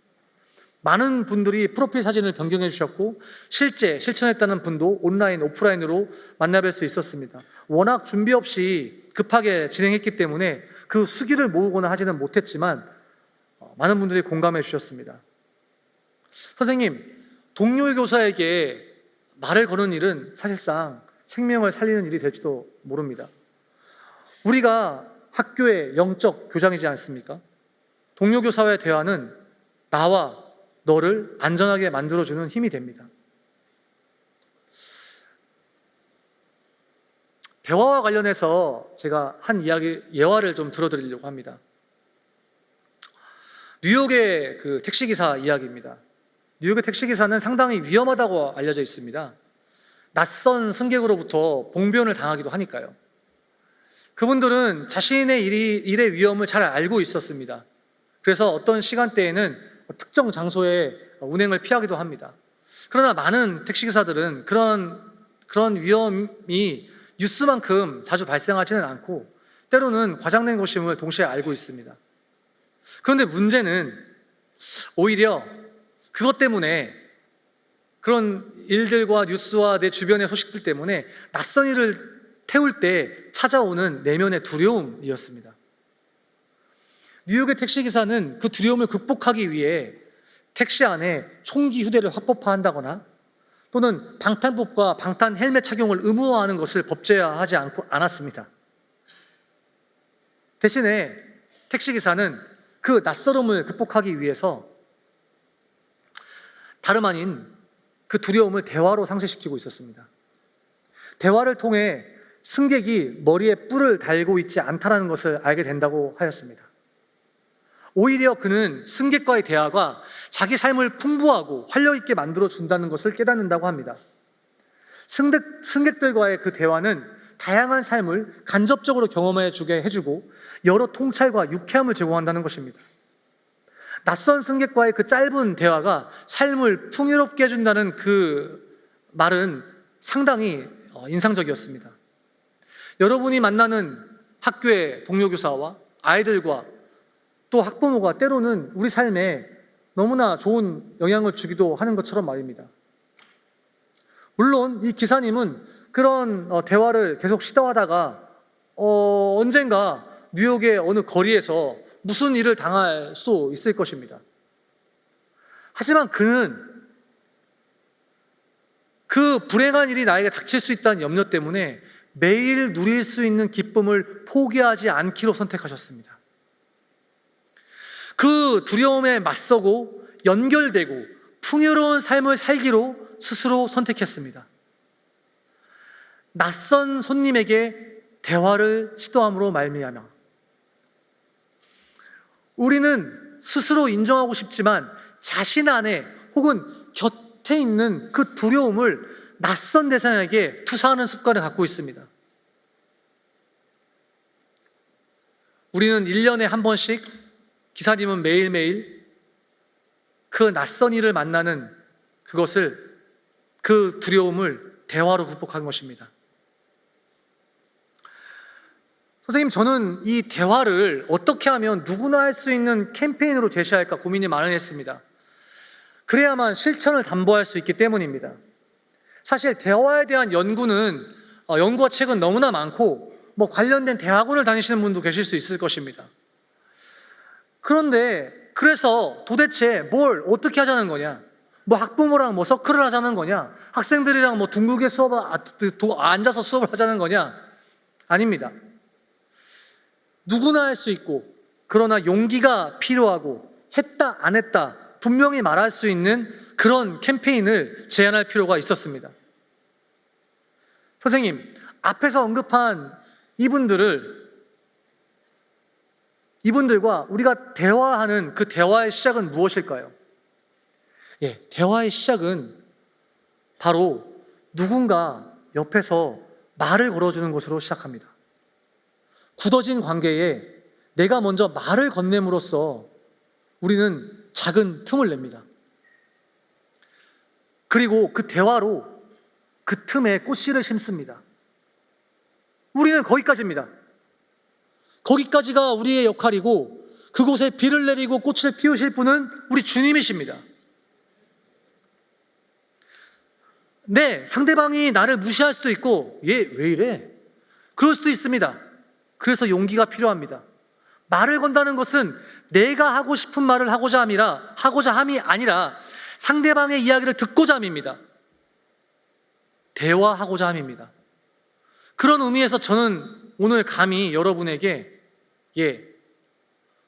많은 분들이 프로필 사진을 변경해 주셨고 실제 실천했다는 분도 온라인, 오프라인으로 만나뵐 수 있었습니다. 워낙 준비 없이 급하게 진행했기 때문에 그 수기를 모으거나 하지는 못했지만 많은 분들이 공감해 주셨습니다. 선생님, 동료 교사에게 말을 거는 일은 사실상 생명을 살리는 일이 될지도 모릅니다. 우리가 학교의 영적 교장이지 않습니까? 동료 교사와의 대화는 나와 너를 안전하게 만들어주는 힘이 됩니다. 대화와 관련해서 제가 한 예화를 좀 들어드리려고 합니다. 뉴욕의 그 택시기사 이야기입니다. 뉴욕의 택시기사는 상당히 위험하다고 알려져 있습니다. 낯선 승객으로부터 봉변을 당하기도 하니까요. 그분들은 자신의 일의 위험을 잘 알고 있었습니다. 그래서 어떤 시간대에는 특정 장소에 운행을 피하기도 합니다. 그러나 많은 택시기사들은 그런 위험이 뉴스만큼 자주 발생하지는 않고 때로는 과장된 것임을 동시에 알고 있습니다. 그런데 문제는 오히려 그것 때문에, 그런 일들과 뉴스와 내 주변의 소식들 때문에 낯선 일을 태울 때 찾아오는 내면의 두려움이었습니다. 뉴욕의 택시기사는 그 두려움을 극복하기 위해 택시 안에 총기 휴대를 합법화한다거나 또는 방탄복과 방탄 헬멧 착용을 의무화하는 것을 법제화하지 않았습니다. 대신에 택시기사는 그 낯설음을 극복하기 위해서 다름 아닌 그 두려움을 대화로 상쇄시키고 있었습니다. 대화를 통해 승객이 머리에 뿔을 달고 있지 않다는 것을 알게 된다고 하였습니다. 오히려 그는 승객과의 대화가 자기 삶을 풍부하고 활력있게 만들어준다는 것을 깨닫는다고 합니다. 승객들과의 그 대화는 다양한 삶을 간접적으로 경험해주게 해주고 여러 통찰과 유쾌함을 제공한다는 것입니다. 낯선 승객과의 그 짧은 대화가 삶을 풍요롭게 해준다는 그 말은 상당히 인상적이었습니다. 여러분이 만나는 학교의 동료 교사와 아이들과 또 학부모가 때로는 우리 삶에 너무나 좋은 영향을 주기도 하는 것처럼 말입니다. 물론 이 기사님은 그런 대화를 계속 시도하다가 언젠가 뉴욕의 어느 거리에서 무슨 일을 당할 수도 있을 것입니다. 하지만 그는 그 불행한 일이 나에게 닥칠 수 있다는 염려 때문에 매일 누릴 수 있는 기쁨을 포기하지 않기로 선택하셨습니다. 그 두려움에 맞서고 연결되고 풍요로운 삶을 살기로 스스로 선택했습니다. 낯선 손님에게 대화를 시도함으로 말미암아 우리는 스스로 인정하고 싶지만 자신 안에 혹은 곁에 있는 그 두려움을 낯선 대상에게 투사하는 습관을 갖고 있습니다. 우리는 1년에 한 번씩, 기사님은 매일매일 그 낯선 이를 만나는 그것을, 그 두려움을 대화로 극복한 것입니다. 선생님, 저는 이 대화를 어떻게 하면 누구나 할 수 있는 캠페인으로 제시할까 고민이 많이 했습니다. 그래야만 실천을 담보할 수 있기 때문입니다. 사실 대화에 대한 연구와 책은 너무나 많고 관련된 대학원을 다니시는 분도 계실 수 있을 것입니다. 그런데 그래서 도대체 뭘 어떻게 하자는 거냐? 학부모랑 서클을 하자는 거냐? 학생들이랑 둥글게 앉아서 수업을 하자는 거냐? 아닙니다. 누구나 할 수 있고, 그러나 용기가 필요하고 했다 안 했다 분명히 말할 수 있는 그런 캠페인을 제안할 필요가 있었습니다. 선생님, 앞에서 언급한 이분들과 우리가 대화하는 그 대화의 시작은 무엇일까요? 대화의 시작은 바로 누군가 옆에서 말을 걸어주는 것으로 시작합니다. 굳어진 관계에 내가 먼저 말을 건넴으로써 우리는 작은 틈을 냅니다. 그리고 그 대화로 그 틈에 꽃씨를 심습니다. 우리는 거기까지입니다. 거기까지가 우리의 역할이고, 그곳에 비를 내리고 꽃을 피우실 분은 우리 주님이십니다. 네, 상대방이 나를 무시할 수도 있고, 얘 왜 이래? 그럴 수도 있습니다. 그래서 용기가 필요합니다. 말을 건다는 것은 내가 하고 싶은 말을 하고자 함이 아니라 상대방의 이야기를 듣고자 함입니다. 대화하고자 함입니다. 그런 의미에서 저는 오늘 감히 여러분에게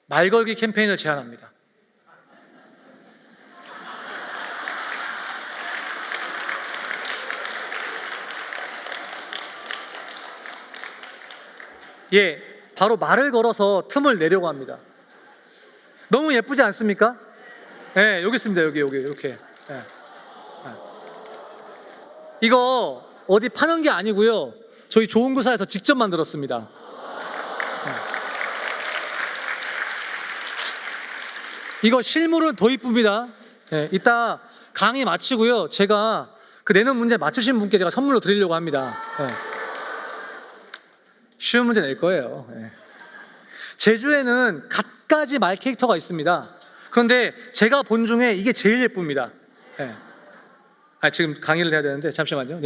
말걸기 캠페인을 제안합니다. 바로 말을 걸어서 틈을 내려고 합니다. 너무 예쁘지 않습니까? 여기 있습니다. 여기 이렇게. 이거 어디 파는 게 아니고요, 저희 조은구사에서 직접 만들었습니다. 이거 실물은 더 이쁩니다. 이따 강의 마치고요, 제가 그 내는 문제 맞추신 분께 제가 선물로 드리려고 합니다. 쉬운 문제 낼 거예요. 제주에는 갖가지 말 캐릭터가 있습니다. 그런데 제가 본 중에 이게 제일 예쁩니다. 지금 강의를 해야 되는데 잠시만요.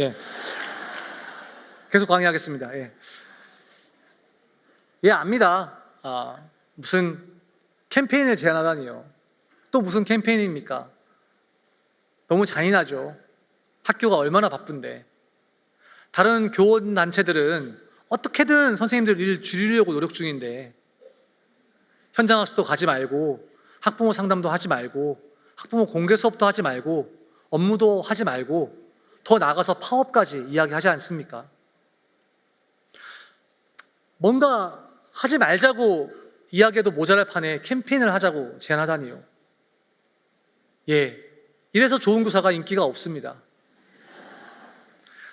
계속 강의하겠습니다. 압니다. 무슨 캠페인을 제안하다니요. 또 무슨 캠페인입니까? 너무 잔인하죠. 학교가 얼마나 바쁜데. 다른 교원단체들은 어떻게든 선생님들 일 줄이려고 노력 중인데, 현장 학습도 가지 말고, 학부모 상담도 하지 말고, 학부모 공개 수업도 하지 말고, 업무도 하지 말고, 더 나아가서 파업까지 이야기하지 않습니까? 뭔가 하지 말자고 이야기해도 모자랄 판에 캠페인을 하자고 제안하다니요. 이래서 좋은 교사가 인기가 없습니다.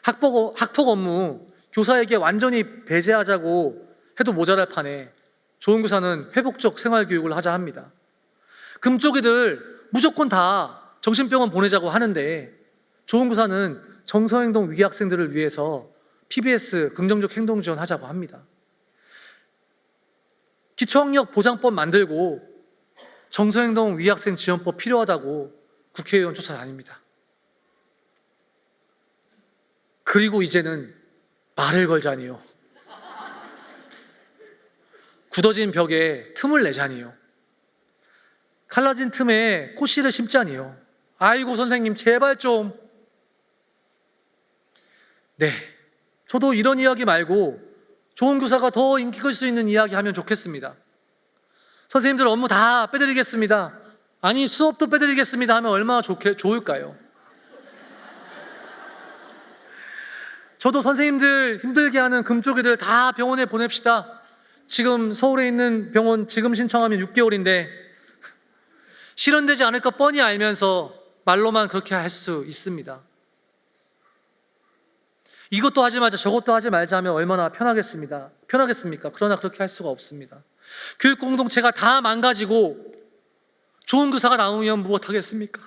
학폭 업무 교사에게 완전히 배제하자고 해도 모자랄 판에 좋은 교사는 회복적 생활교육을 하자 합니다. 금쪽이들 무조건 다 정신병원 보내자고 하는데, 좋은 교사는 정서행동 위기 학생들을 위해서 PBS 긍정적 행동 지원하자고 합니다. 기초학력 보장법 만들고 정서행동 위기 학생 지원법 필요하다고 국회의원 쫓아다닙니다. 그리고 이제는 말을 걸자니요. 굳어진 벽에 틈을 내자니요. 갈라진 틈에 꽃씨를 심자니요. 아이고 선생님, 제발 좀. 저도 이런 이야기 말고 좋은 교사가 더 인기 끌 수 있는 이야기 하면 좋겠습니다. 선생님들 업무 다 빼드리겠습니다. 아니, 수업도 빼드리겠습니다 하면 얼마나 좋을까요? 저도 선생님들 힘들게 하는 금쪽이들 다 병원에 보냅시다. 지금 서울에 있는 병원 지금 신청하면 6개월인데 실현되지 않을 거 뻔히 알면서 말로만 그렇게 할 수 있습니다. 이것도 하지 말자 저것도 하지 말자 하면 얼마나 편하겠습니까? 그러나 그렇게 할 수가 없습니다. 교육 공동체가 다 망가지고 좋은 교사가 나오면 무엇하겠습니까?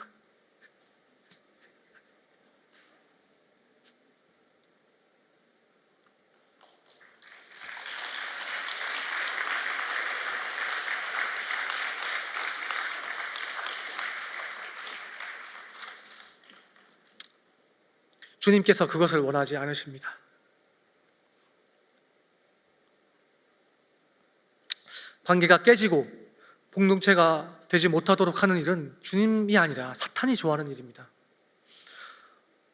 주님께서 그것을 원하지 않으십니다. 관계가 깨지고 공동체가 되지 못하도록 하는 일은 주님이 아니라 사탄이 좋아하는 일입니다.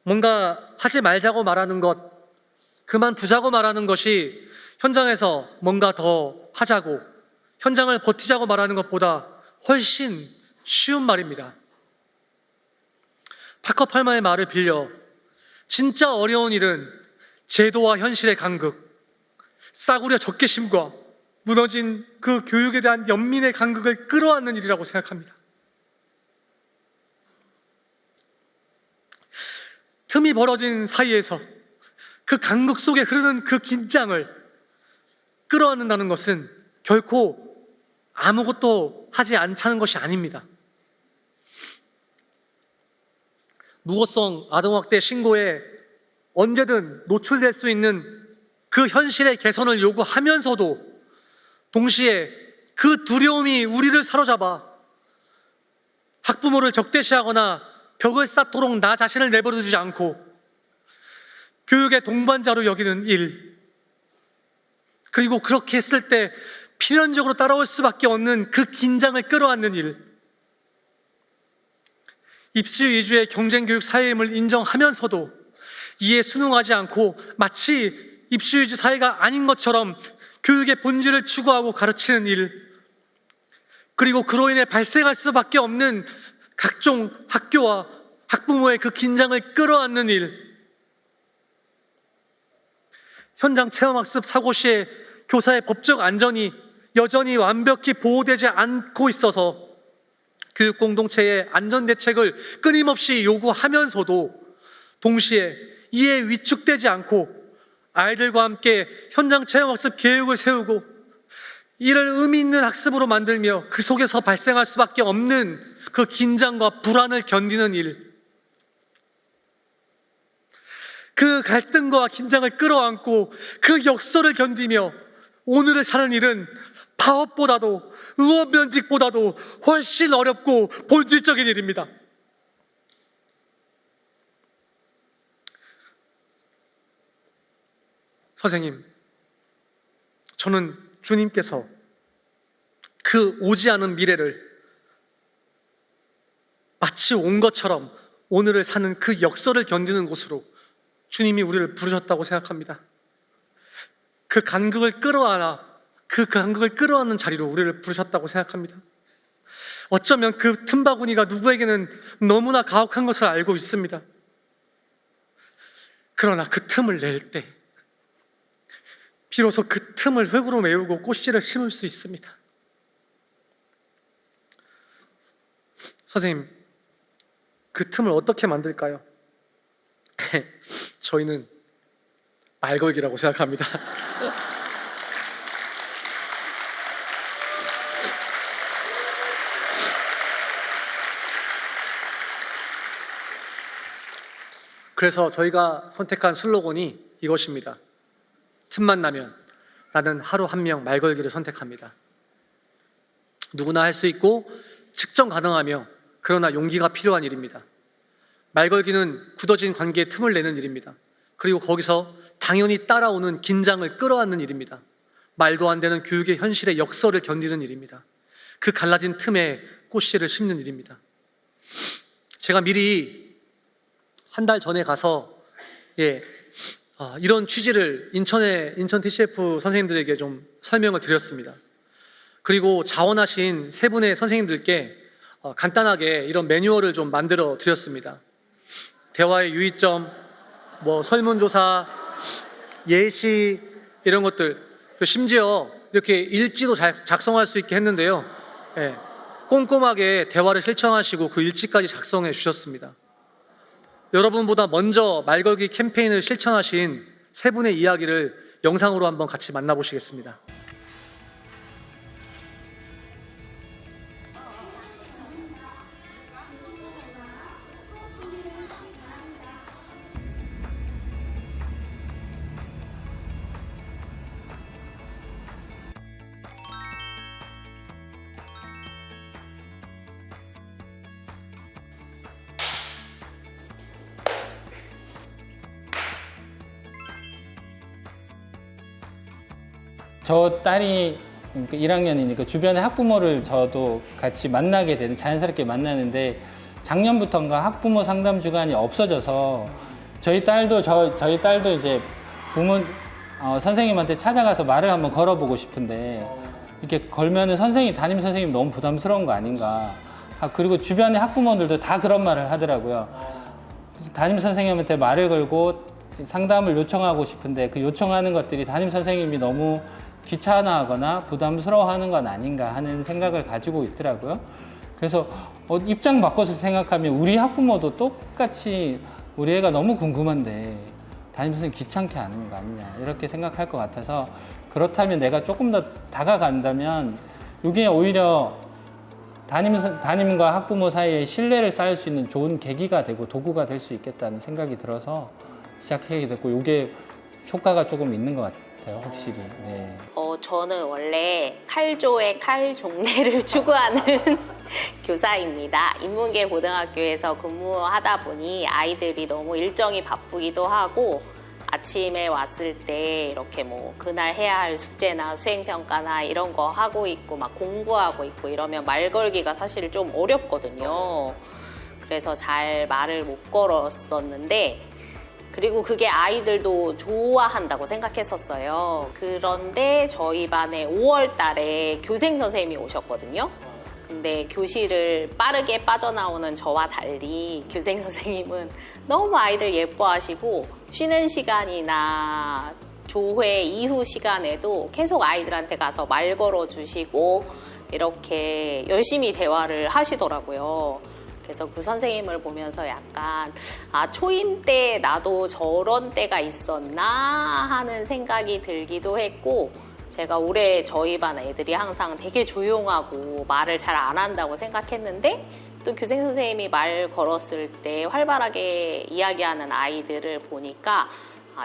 뭔가 하지 말자고 말하는 것, 그만두자고 말하는 것이 현장에서 뭔가 더 하자고, 현장을 버티자고 말하는 것보다 훨씬 쉬운 말입니다. 파커 팔마의 말을 빌려 진짜 어려운 일은 제도와 현실의 간극, 싸구려 적개심과 무너진 그 교육에 대한 연민의 간극을 끌어안는 일이라고 생각합니다. 틈이 벌어진 사이에서 그 간극 속에 흐르는 그 긴장을 끌어안는다는 것은 결코 아무것도 하지 않자는 것이 아닙니다. 무고성 아동학대 신고에 언제든 노출될 수 있는 그 현실의 개선을 요구하면서도 동시에 그 두려움이 우리를 사로잡아 학부모를 적대시하거나 벽을 쌓도록 나 자신을 내버려두지 않고 교육의 동반자로 여기는 일, 그리고 그렇게 했을 때 필연적으로 따라올 수밖에 없는 그 긴장을 끌어안는 일, 입시 위주의 경쟁교육 사회임을 인정하면서도 이에 순응하지 않고 마치 입시 위주 사회가 아닌 것처럼 교육의 본질을 추구하고 가르치는 일, 그리고 그로 인해 발생할 수밖에 없는 각종 학교와 학부모의 그 긴장을 끌어안는 일, 현장 체험학습 사고 시에 교사의 법적 안전이 여전히 완벽히 보호되지 않고 있어서 교육 공동체의 안전 대책을 끊임없이 요구하면서도 동시에 이에 위축되지 않고 아이들과 함께 현장 체험학습 계획을 세우고 이를 의미 있는 학습으로 만들며 그 속에서 발생할 수밖에 없는 그 긴장과 불안을 견디는 일, 그 갈등과 긴장을 끌어안고 그 역설을 견디며 오늘을 사는 일은 파업보다도 의원 면직보다도 훨씬 어렵고 본질적인 일입니다. 선생님, 저는 주님께서 그 오지 않은 미래를 마치 온 것처럼 오늘을 사는 그 역설을 견디는 곳으로 주님이 우리를 부르셨다고 생각합니다. 그 간극을 끌어안아 그 간극을 끌어안는 자리로 우리를 부르셨다고 생각합니다. 어쩌면 그 틈바구니가 누구에게는 너무나 가혹한 것을 알고 있습니다. 그러나 그 틈을 낼 때 비로소 그 틈을 흙으로 메우고 꽃씨를 심을 수 있습니다. 선생님, 그 틈을 어떻게 만들까요? 저희는 말 걸기라고 생각합니다. 그래서 저희가 선택한 슬로건이 이것입니다. 틈만 나면 나는 하루 한 명 말 걸기를 선택합니다. 누구나 할 수 있고 측정 가능하며 그러나 용기가 필요한 일입니다. 말 걸기는 굳어진 관계에 틈을 내는 일입니다. 그리고 거기서 당연히 따라오는 긴장을 끌어안는 일입니다. 말도 안 되는 교육의 현실의 역설을 견디는 일입니다. 그 갈라진 틈에 꽃씨를 심는 일입니다. 제가 미리 한 달 전에 가서 이런 취지를 인천 TCF 선생님들에게 좀 설명을 드렸습니다. 그리고 자원하신 세 분의 선생님들께 간단하게 이런 매뉴얼을 좀 만들어 드렸습니다. 대화의 유의점, 설문조사, 예시 이런 것들, 심지어 이렇게 일지도 작성할 수 있게 했는데요. 꼼꼼하게 대화를 실천하시고 그 일지까지 작성해 주셨습니다. 여러분보다 먼저 말걸기 캠페인을 실천하신 세 분의 이야기를 영상으로 한번 같이 만나보시겠습니다. 저 딸이 1학년이니까 주변에 학부모를 저도 같이 만나게 되는, 자연스럽게 만나는데 작년부터인가 학부모 상담 주간이 없어져서 저희 딸도 이제 선생님한테 찾아가서 말을 한번 걸어보고 싶은데 이렇게 걸면은 담임 선생님 너무 부담스러운 거 아닌가. 그리고 주변의 학부모들도 다 그런 말을 하더라고요. 담임 선생님한테 말을 걸고 상담을 요청하고 싶은데 그 요청하는 것들이 담임 선생님이 너무 귀찮아하거나 부담스러워하는 건 아닌가 하는 생각을 가지고 있더라고요. 그래서 입장 바꿔서 생각하면 우리 학부모도 똑같이 우리 애가 너무 궁금한데 담임 선생님 귀찮게 하는 거 아니냐 이렇게 생각할 것 같아서, 그렇다면 내가 조금 더 다가간다면 이게 오히려 담임과 학부모 사이에 신뢰를 쌓을 수 있는 좋은 계기가 되고 도구가 될 수 있겠다는 생각이 들어서 시작하게 됐고, 이게 효과가 조금 있는 것 같아요, 확실히. 네. 저는 원래 칼조의 칼 종래를 추구하는 교사입니다. 인문계 고등학교에서 근무하다 보니 아이들이 너무 일정이 바쁘기도 하고 아침에 왔을 때 이렇게 뭐 그날 해야 할 숙제나 수행평가나 이런 거 하고 있고 막 공부하고 있고 이러면 말 걸기가 사실 좀 어렵거든요. 그래서 잘 말을 못 걸었었는데, 그리고 그게 아이들도 좋아한다고 생각했었어요. 그런데 저희 반에 5월 달에 교생 선생님이 오셨거든요. 근데 교실을 빠르게 빠져나오는 저와 달리 교생 선생님은 너무 아이들 예뻐하시고 쉬는 시간이나 조회 이후 시간에도 계속 아이들한테 가서 말 걸어주시고 이렇게 열심히 대화를 하시더라고요. 그래서 그 선생님을 보면서 약간 초임 때 나도 저런 때가 있었나 하는 생각이 들기도 했고, 제가 올해 저희 반 애들이 항상 되게 조용하고 말을 잘 안 한다고 생각했는데 또 교생 선생님이 말 걸었을 때 활발하게 이야기하는 아이들을 보니까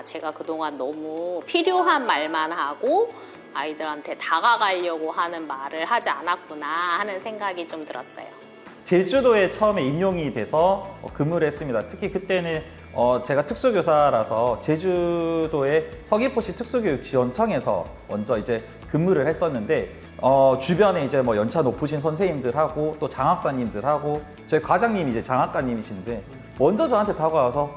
제가 그동안 너무 필요한 말만 하고 아이들한테 다가가려고 하는 말을 하지 않았구나 하는 생각이 좀 들었어요. 제주도에 처음에 임용이 돼서 근무를 했습니다. 특히 그때는 제가 특수교사라서 제주도의 서귀포시 특수교육지원청에서 먼저 이제 근무를 했었는데, 주변에 이제 뭐 연차 높으신 선생님들하고 또 장학사님들하고 저희 과장님이 이제 장학과님이신데 먼저 저한테 다가와서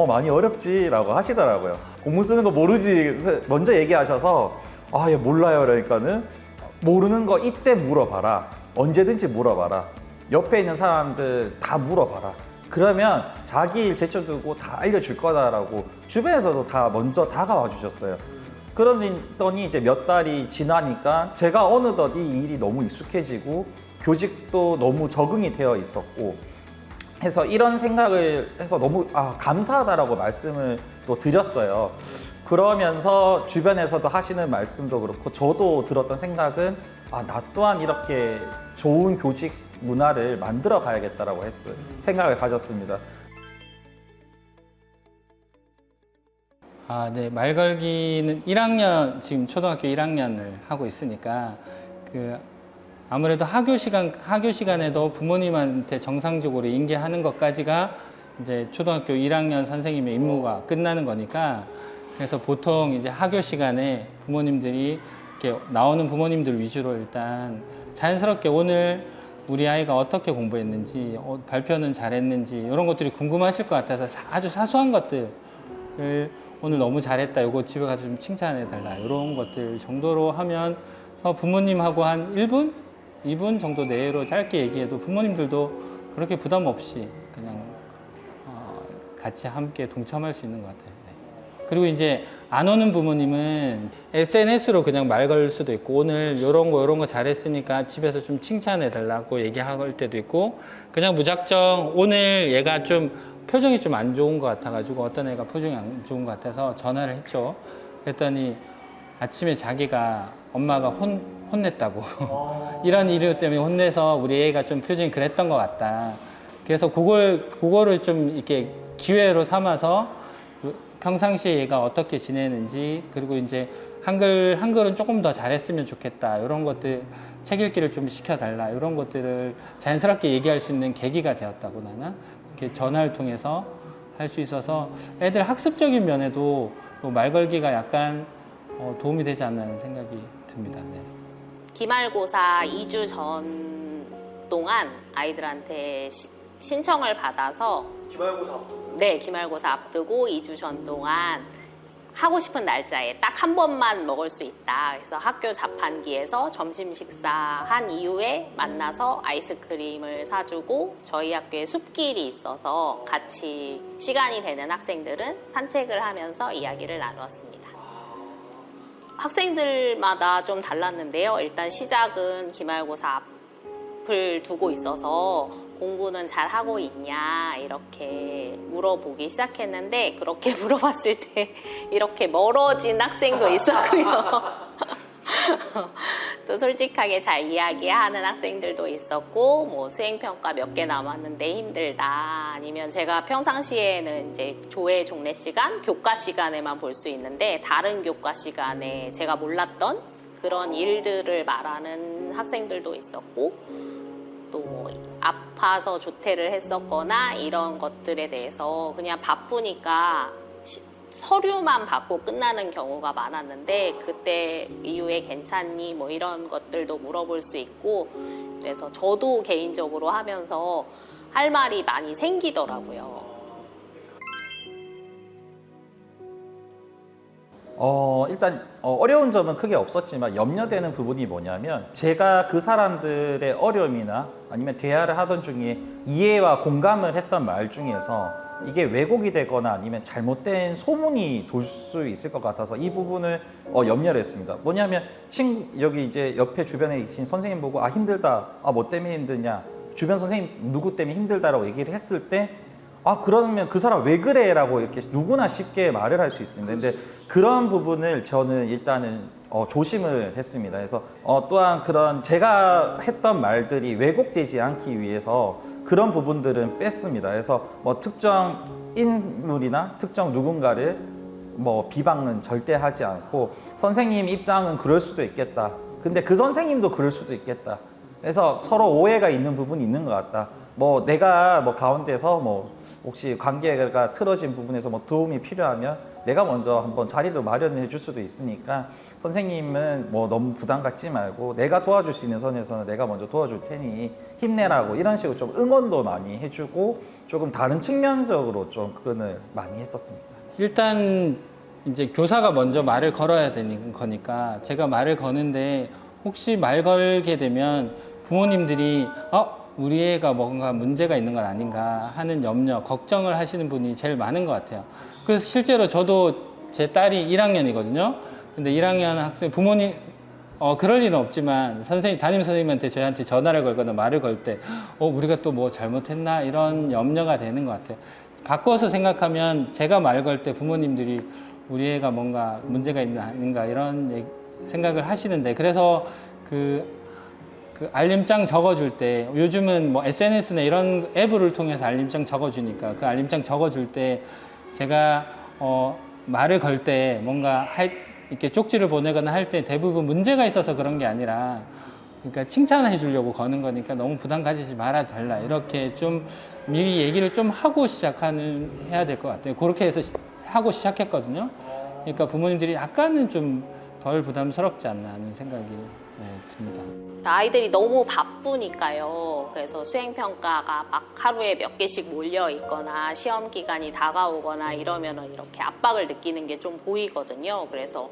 많이 어렵지라고 하시더라고요. 공문 쓰는 거 모르지 먼저 얘기하셔서 얘 몰라요. 그러니까는 모르는 거 이때 물어봐라. 언제든지 물어봐라. 옆에 있는 사람들 다 물어봐라. 그러면 자기 일 제쳐두고 다 알려줄 거다라고 주변에서도 다 먼저 다가와 주셨어요. 그러더니 이제 몇 달이 지나니까 제가 어느덧 이 일이 너무 익숙해지고 교직도 너무 적응이 되어 있었고 해서 이런 생각을 해서 너무 감사하다라고 말씀을 또 드렸어요. 그러면서 주변에서도 하시는 말씀도 그렇고 저도 들었던 생각은 나 또한 이렇게 좋은 교직 문화를 만들어 가야겠다라고 생각을 가졌습니다. 네. 말 걸기는 1학년, 지금 초등학교 1학년을 하고 있으니까 아무래도 학교 시간에도 부모님한테 정상적으로 인계하는 것까지가 이제 초등학교 1학년 선생님의 임무가 끝나는 거니까, 그래서 보통 이제 학교 시간에 부모님들이 이렇게 나오는 부모님들 위주로 일단 자연스럽게 오늘 우리 아이가 어떻게 공부했는지, 발표는 잘했는지 이런 것들이 궁금하실 것 같아서 아주 사소한 것들을 오늘 너무 잘했다, 이거 집에 가서 좀 칭찬해 달라, 이런 것들 정도로 하면 부모님하고 한 1분? 2분 정도 내로 짧게 얘기해도 부모님들도 그렇게 부담 없이 그냥 같이 함께 동참할 수 있는 것 같아요. 네. 그리고 이제 안 오는 부모님은 SNS로 그냥 말 걸 수도 있고, 오늘 이런 거 잘했으니까 집에서 좀 칭찬해 달라고 얘기할 때도 있고, 그냥 무작정 오늘 얘가 좀 표정이 좀 안 좋은 것 같아가지고, 어떤 애가 표정이 안 좋은 것 같아서 전화를 했죠. 그랬더니 아침에 자기가 엄마가 혼냈다고 이런 이유 때문에 혼내서 우리 애가 좀 표정이 그랬던 것 같다. 그래서 그거를 좀 이렇게 기회로 삼아서 평상시에 얘가 어떻게 지내는지, 그리고 이제 한글은 조금 더 잘했으면 좋겠다, 이런 것들, 책 읽기를 좀 시켜달라, 이런 것들을 자연스럽게 얘기할 수 있는 계기가 되었다고 나는 이렇게 전화를 통해서 할 수 있어서 애들 학습적인 면에도 말 걸기가 약간 도움이 되지 않나 하는 생각이 듭니다. 네. 기말고사 2주 전 동안 아이들한테 신청을 받아서 기말고사 앞두고. 네, 기말고사 앞두고 2주 전 동안 하고 싶은 날짜에 딱 한 번만 먹을 수 있다. 그래서 학교 자판기에서 점심 식사한 이후에 만나서 아이스크림을 사주고 저희 학교에 숲길이 있어서 같이 시간이 되는 학생들은 산책을 하면서 이야기를 나누었습니다. 학생들마다 좀 달랐는데요. 일단 시작은 기말고사 앞을 두고 있어서 공부는 잘 하고 있냐 이렇게 물어보기 시작했는데 그렇게 물어봤을 때 이렇게 멀어진 학생도 있었고요. 또 솔직하게 잘 이야기하는 학생들도 있었고 뭐 수행평가 몇 개 남았는데 힘들다 아니면 제가 평상시에는 이제 조회 종례 시간, 교과 시간에만 볼 수 있는데 다른 교과 시간에 제가 몰랐던 그런 일들을 말하는 학생들도 있었고 또 아파서 조퇴를 했었거나 이런 것들에 대해서 그냥 바쁘니까 서류만 받고 끝나는 경우가 많았는데 그때 이후에 괜찮니 뭐 이런 것들도 물어볼 수 있고 그래서 저도 개인적으로 하면서 할 말이 많이 생기더라고요. 일단 어려운 점은 크게 없었지만 염려되는 부분이 뭐냐면 제가 그 사람들의 어려움이나 아니면 대화를 하던 중에 이해와 공감을 했던 말 중에서 이게 왜곡이 되거나 아니면 잘못된 소문이 돌 수 있을 것 같아서 이 부분을 염려를 했습니다. 뭐냐면 여기 이제 옆에 주변에 계신 선생님 보고 힘들다, 뭐 때문에 힘드냐, 주변 선생님 누구 때문에 힘들다라고 얘기를 했을 때 그러면 그 사람 왜 그래? 라고 이렇게 누구나 쉽게 말을 할 수 있습니다. 근데 그런 부분을 저는 일단은 조심을 했습니다. 그래서 또한 그런 제가 했던 말들이 왜곡되지 않기 위해서 그런 부분들은 뺐습니다. 그래서 뭐 특정 인물이나 특정 누군가를 뭐 비방은 절대 하지 않고 선생님 입장은 그럴 수도 있겠다. 근데 그 선생님도 그럴 수도 있겠다. 그래서 서로 오해가 있는 부분이 있는 것 같다. 뭐 내가 뭐 가운데서 뭐 혹시 관계가 틀어진 부분에서 뭐 도움이 필요하면 내가 먼저 한번 자리를 마련해 줄 수도 있으니까 선생님은 뭐 너무 부담 갖지 말고 내가 도와줄 수 있는 선에서는 내가 먼저 도와줄 테니 힘내라고 이런 식으로 좀 응원도 많이 해주고 조금 다른 측면적으로 좀 접근을 많이 했었습니다. 일단 이제 교사가 먼저 말을 걸어야 되는 거니까 제가 말을 거는데 혹시 말 걸게 되면 부모님들이 우리 애가 뭔가 문제가 있는 건 아닌가 하는 염려, 걱정을 하시는 분이 제일 많은 것 같아요. 그래서 실제로 저도 제 딸이 1학년이거든요. 근데 1학년 학생 부모님 그럴 일은 없지만 담임 선생님한테 저희한테 전화를 걸거나 말을 걸 때 우리가 또 뭐 잘못했나 이런 염려가 되는 것 같아요. 바꿔서 생각하면 제가 말 걸 때 부모님들이 우리 애가 뭔가 문제가 있는 아닌가 이런 생각을 하시는데 그래서 그 알림장 적어줄 때 요즘은 뭐 SNS나 이런 앱을 통해서 알림장 적어주니까 그 알림장 적어줄 때 제가 말을 걸 때 뭔가 이렇게 쪽지를 보내거나 할 때 대부분 문제가 있어서 그런 게 아니라 그러니까 칭찬해 주려고 거는 거니까 너무 부담 가지지 말아 달라 이렇게 좀 미리 얘기를 좀 하고 해야 될 것 같아요. 그렇게 해서 하고 시작했거든요. 그러니까 부모님들이 약간은 좀 덜 부담스럽지 않나 하는 생각이 듭니다. 아이들이 너무 바쁘니까요. 그래서 수행평가가 막 하루에 몇 개씩 몰려 있거나 시험 기간이 다가오거나 이러면은 이렇게 압박을 느끼는 게 좀 보이거든요. 그래서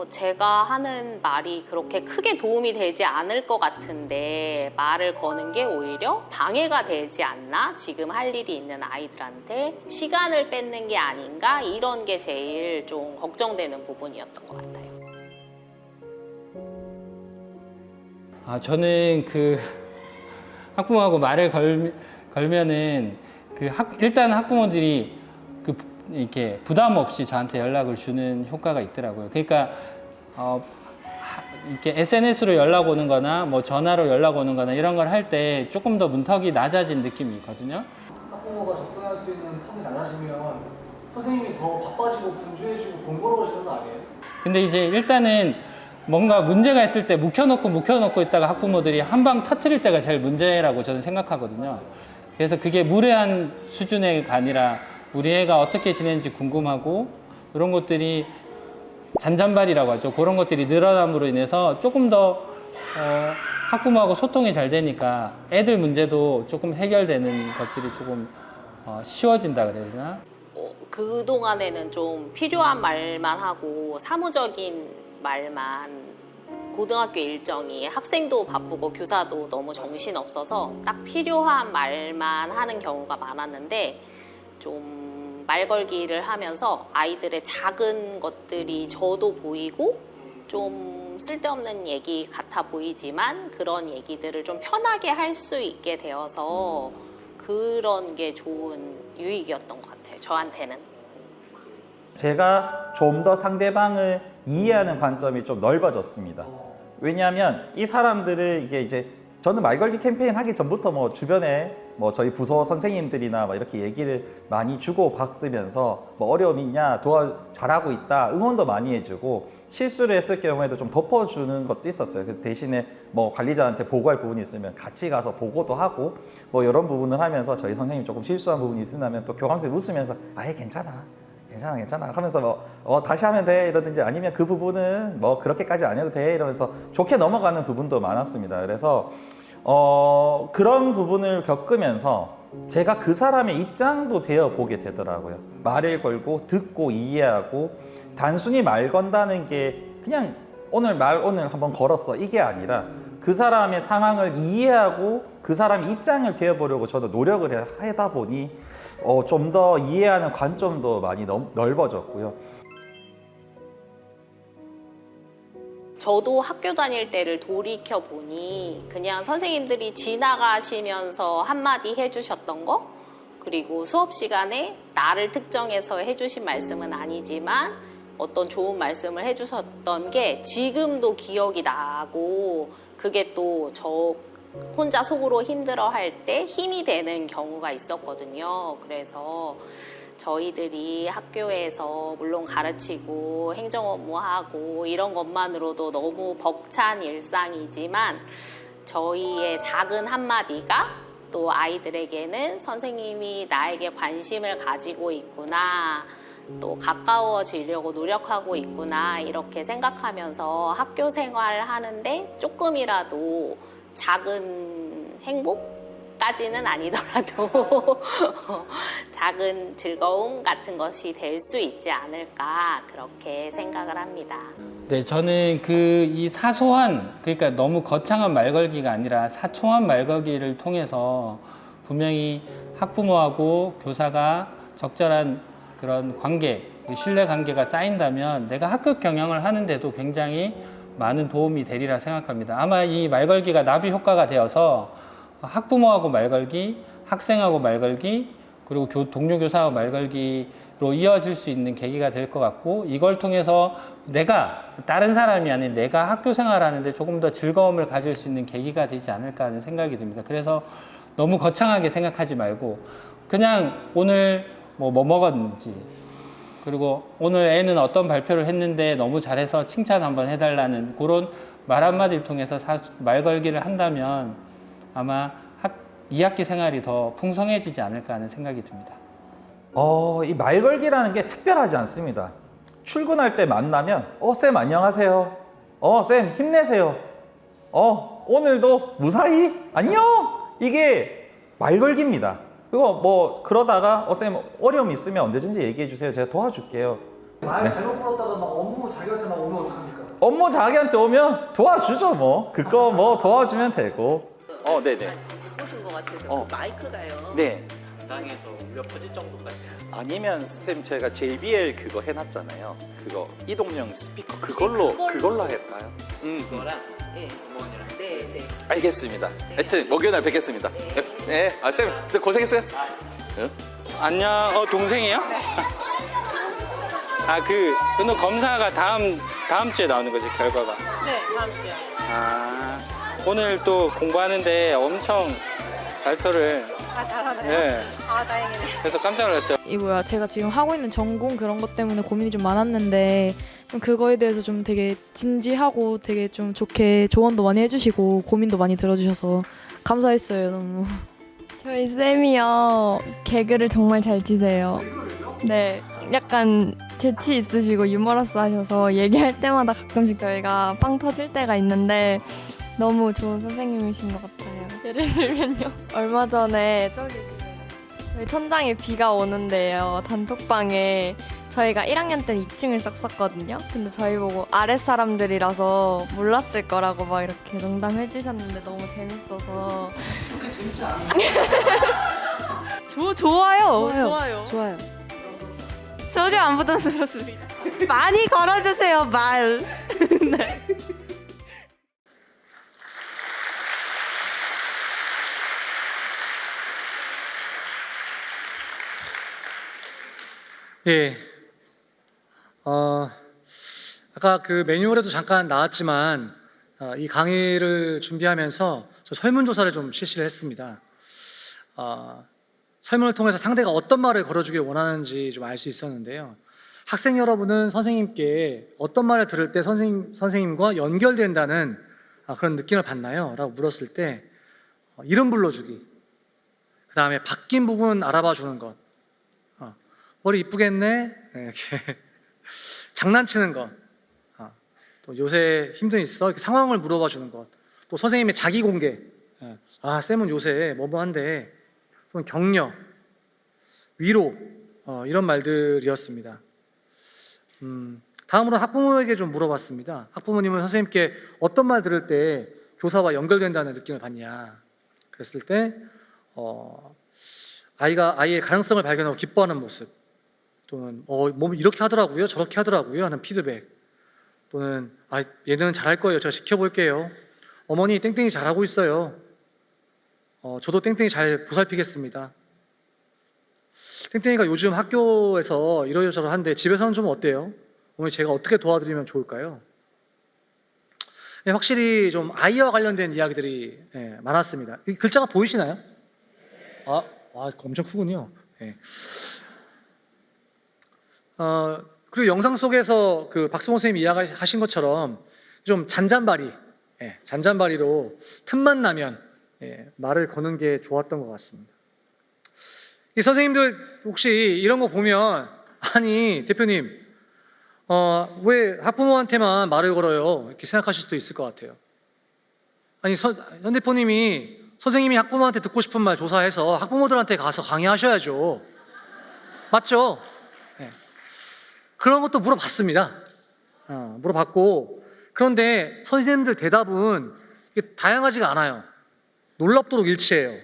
제가 하는 말이 그렇게 크게 도움이 되지 않을 것 같은데 말을 거는 게 오히려 방해가 되지 않나? 지금 할 일이 있는 아이들한테 시간을 뺏는 게 아닌가? 이런 게 제일 좀 걱정되는 부분이었던 것 같아요. 저는 그 학부모하고 말을 걸면은 일단 학부모들이 이렇게 부담 없이 저한테 연락을 주는 효과가 있더라고요. 그러니까 이렇게 SNS로 연락 오는 거나 뭐 전화로 연락 오는 거나 이런 걸 할 때 조금 더 문턱이 낮아진 느낌이 있거든요. 학부모가 접근할 수 있는 턱이 낮아지면 선생님이 더 바빠지고 분주해지고 번거로워지는 거 아니에요? 근데 이제 일단은 뭔가 문제가 있을 때 묵혀놓고 있다가 학부모들이 한 방 터뜨릴 때가 제일 문제라고 저는 생각하거든요. 그래서 그게 무례한 수준의 아니라 우리 애가 어떻게 지내는지 궁금하고 이런 것들이 잔잔발이라고 하죠. 그런 것들이 늘어남으로 인해서 조금 더 학부모하고 소통이 잘 되니까 애들 문제도 조금 해결되는 것들이 조금 쉬워진다 그래야 되나? 그동안에는 좀 필요한 말만 하고 사무적인 말만, 고등학교 일정이 학생도 바쁘고 교사도 너무 정신없어서 딱 필요한 말만 하는 경우가 많았는데, 좀 말 걸기를 하면서 아이들의 작은 것들이 저도 보이고 좀 쓸데없는 얘기 같아 보이지만 그런 얘기들을 좀 편하게 할 수 있게 되어서 그런 게 좋은 유익이었던 것 같아요, 저한테는. 제가 좀 더 상대방을 이해하는 관점이 좀 넓어졌습니다. 왜냐하면 이 사람들을 이게 이제 저는 말걸기 캠페인 하기 전부터 뭐 주변에 뭐 저희 부서 선생님들이나 뭐 이렇게 얘기를 많이 주고 받으면서 뭐 어려움이 있냐, 잘하고 있다, 응원도 많이 해주고 실수를 했을 경우에도 좀 덮어주는 것도 있었어요. 그 대신에 뭐 관리자한테 보고할 부분이 있으면 같이 가서 보고도 하고 뭐 이런 부분을 하면서 저희 선생님 조금 실수한 부분이 있으면 또 교감선생님 웃으면서 아예 괜찮아 하면서 뭐 다시 하면 돼 이러든지 아니면 그 부분은 뭐 그렇게까지 안 해도 돼 이러면서 좋게 넘어가는 부분도 많았습니다. 그래서 그런 부분을 겪으면서 제가 그 사람의 입장도 되어 보게 되더라고요. 말을 걸고 듣고 이해하고 단순히 말 건다는 게 그냥 오늘 한번 걸었어 이게 아니라 그 사람의 상황을 이해하고 그 사람의 입장을 되어보려고 저도 노력을 하다 보니 좀 더 이해하는 관점도 많이 넓어졌고요. 저도 학교 다닐 때를 돌이켜 보니 그냥 선생님들이 지나가시면서 한마디 해주셨던 거, 그리고 수업 시간에 나를 특정해서 해주신 말씀은 아니지만 어떤 좋은 말씀을 해주셨던 게 지금도 기억이 나고, 그게 또 저 혼자 속으로 힘들어할 때 힘이 되는 경우가 있었거든요. 그래서 저희들이 학교에서 물론 가르치고 행정 업무하고 이런 것만으로도 너무 벅찬 일상이지만 저희의 작은 한마디가 또 아이들에게는 선생님이 나에게 관심을 가지고 있구나, 또 가까워지려고 노력하고 있구나 이렇게 생각하면서 학교 생활을 하는데 조금이라도 작은 행복까지는 아니더라도 작은 즐거움 같은 것이 될 수 있지 않을까 그렇게 생각을 합니다. 네, 저는 이 사소한, 그러니까 너무 거창한 말걸기가 아니라 사소한 말걸기를 통해서 분명히 학부모하고 교사가 적절한 그런 관계, 신뢰 관계가 쌓인다면 내가 학급 경영을 하는데도 굉장히 많은 도움이 되리라 생각합니다. 아마 이 말걸기가 나비 효과가 되어서 학부모하고 말걸기, 학생하고 말걸기, 그리고 동료 교사하고 말걸기로 이어질 수 있는 계기가 될 것 같고, 이걸 통해서 내가 다른 사람이 아닌 내가 학교 생활하는데 조금 더 즐거움을 가질 수 있는 계기가 되지 않을까 하는 생각이 듭니다. 그래서 너무 거창하게 생각하지 말고 그냥 오늘 뭐 먹었는지, 그리고 오늘 애는 어떤 발표를 했는데 너무 잘해서 칭찬 한번 해달라는 그런 말 한마디를 통해서 말 걸기를 한다면 아마 2학기 생활이 더 풍성해지지 않을까 하는 생각이 듭니다. 이 말 걸기라는 게 특별하지 않습니다. 출근할 때 만나면 쌤 안녕하세요. 쌤 힘내세요. 오늘도 무사히 안녕. 이게 말 걸기입니다. 그리고 뭐 그러다가 쌤 어려움 있으면 언제든지 얘기해 주세요. 제가 도와줄게요. 말 잘못 풀었다가 막 업무 자기한테만 오면 어떡합니까? 업무 자기한테 오면 도와주죠 뭐. 그거 뭐 도와주면 되고. 네네. 오신 것 같아서 마이크가요. 네. 당에서 울려 퍼질 정도까지. 아니면 쌤 제가 JBL 그거 해놨잖아요. 그거 이동형 스피커 그걸로 할까요? 그거랑 어머니랑. 네. 알겠습니다. 하여튼 목요일 날 뵙겠습니다. 네. 쌤 고생했어요. 안녕. 동생이요? 근데 검사가 다음 주에 나오는 거지, 결과가? 네, 다음 주요. 오늘 또 공부하는데 엄청 발표를. 잘하네요. 네. 다행이네. 그래서 깜짝 놀랐어요. 이거야, 제가 지금 하고 있는 전공 그런 것 때문에 고민이 좀 많았는데 좀 그거에 대해서 좀 되게 진지하고 되게 좀 좋게 조언도 많이 해주시고 고민도 많이 들어주셔서 감사했어요, 너무. 저희 쌤이요, 개그를 정말 잘 치세요. 네, 약간 재치 있으시고 유머러스 하셔서 얘기할 때마다 가끔씩 저희가 빵 터질 때가 있는데 너무 좋은 선생님이신 것 같아요. 예를 들면요. 얼마 전에 저희 천장에 비가 오는데요. 단톡방에 저희가 1학년 때는 2층을 썼었거든요. 근데 저희 보고 아랫사람들이라서 몰랐을 거라고 막 이렇게 농담해 주셨는데 너무 재밌어서. 그렇게 재밌지 않아? 좋아요. 전혀 안 부담스럽습니다. 많이 걸어주세요, 말. 네. 예. 아까 그 매뉴얼에도 잠깐 나왔지만 이 강의를 준비하면서 저 설문조사를 좀 실시를 했습니다. 설문을 통해서 상대가 어떤 말을 걸어주길 원하는지 좀 알 수 있었는데요. 학생 여러분은 선생님께 어떤 말을 들을 때 선생님과 연결된다는 그런 느낌을 받나요? 라고 물었을 때 이름 불러주기, 그 다음에 바뀐 부분 알아봐 주는 것, 머리 이쁘겠네, 이렇게 장난치는 것, 또 요새 힘든 일 있어, 이렇게 상황을 물어봐 주는 것, 또 선생님의 자기 공개, 쌤은 요새 뭐뭐한데, 또는 격려, 위로, 이런 말들이었습니다. 다음으로 학부모에게 좀 물어봤습니다. 학부모님은 선생님께 어떤 말 들을 때 교사와 연결된다는 느낌을 받냐? 그랬을 때 아이의 가능성을 발견하고 기뻐하는 모습, 또는 뭐 이렇게 하더라고요, 저렇게 하더라고요 하는 피드백, 또는 얘는 잘할 거예요, 제가 지켜볼게요, 어머니 땡땡이 잘하고 있어요, 저도 땡땡이 잘 보살피겠습니다. 땡땡이가 요즘 학교에서 이러저러한데 집에서는 좀 어때요? 어머니 제가 어떻게 도와드리면 좋을까요? 네, 확실히 좀 아이와 관련된 이야기들이 많았습니다. 이 글자가 보이시나요? 엄청 크군요. 네. 그리고 영상 속에서 그 박수홍 선생님이 이야기하신 것처럼 좀 잔잔바리로 틈만 나면 말을 거는 게 좋았던 것 같습니다. 이 선생님들 혹시 이런 거 보면 아니 대표님 왜 학부모한테만 말을 걸어요? 이렇게 생각하실 수도 있을 것 같아요. 아니 현 대표님이 선생님이 학부모한테 듣고 싶은 말 조사해서 학부모들한테 가서 강의하셔야죠. 맞죠? 네. 그런 것도 물어봤습니다. 물어봤고, 그런데 선생님들 대답은 다양하지가 않아요. 놀랍도록 일치해요.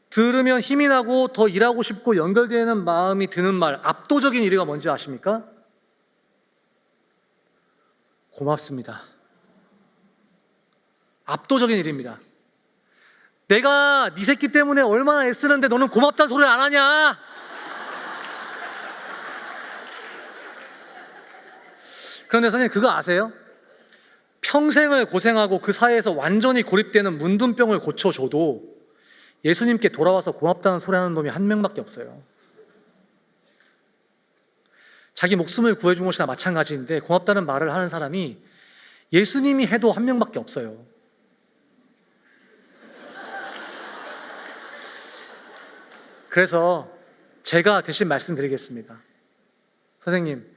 들으면 힘이 나고 더 일하고 싶고 연결되는 마음이 드는 말, 압도적인 1위가 뭔지 아십니까? 고맙습니다. 압도적인 1위입니다. 내가 네 새끼 때문에 얼마나 애쓰는데 너는 고맙다는 소리 안 하냐? 그런데 선생님 그거 아세요? 평생을 고생하고 그 사회에서 완전히 고립되는 문둥병을 고쳐줘도 예수님께 돌아와서 고맙다는 소리 하는 놈이 한 명밖에 없어요. 자기 목숨을 구해준 것이나 마찬가지인데 고맙다는 말을 하는 사람이 예수님이 해도 한 명밖에 없어요. 그래서 제가 대신 말씀드리겠습니다. 선생님,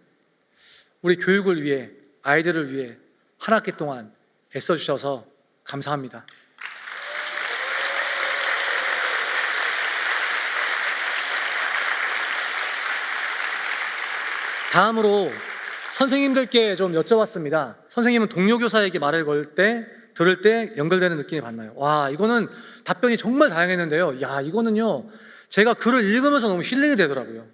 우리 교육을 위해, 아이들을 위해 한 학기 동안 애써주셔서 감사합니다. 다음으로 선생님들께 좀 여쭤봤습니다. 선생님은 동료 교사에게 말을 들을 때 연결되는 느낌이 받나요? 와, 이거는 답변이 정말 다양했는데요. 이거는요, 제가 글을 읽으면서 너무 힐링이 되더라고요.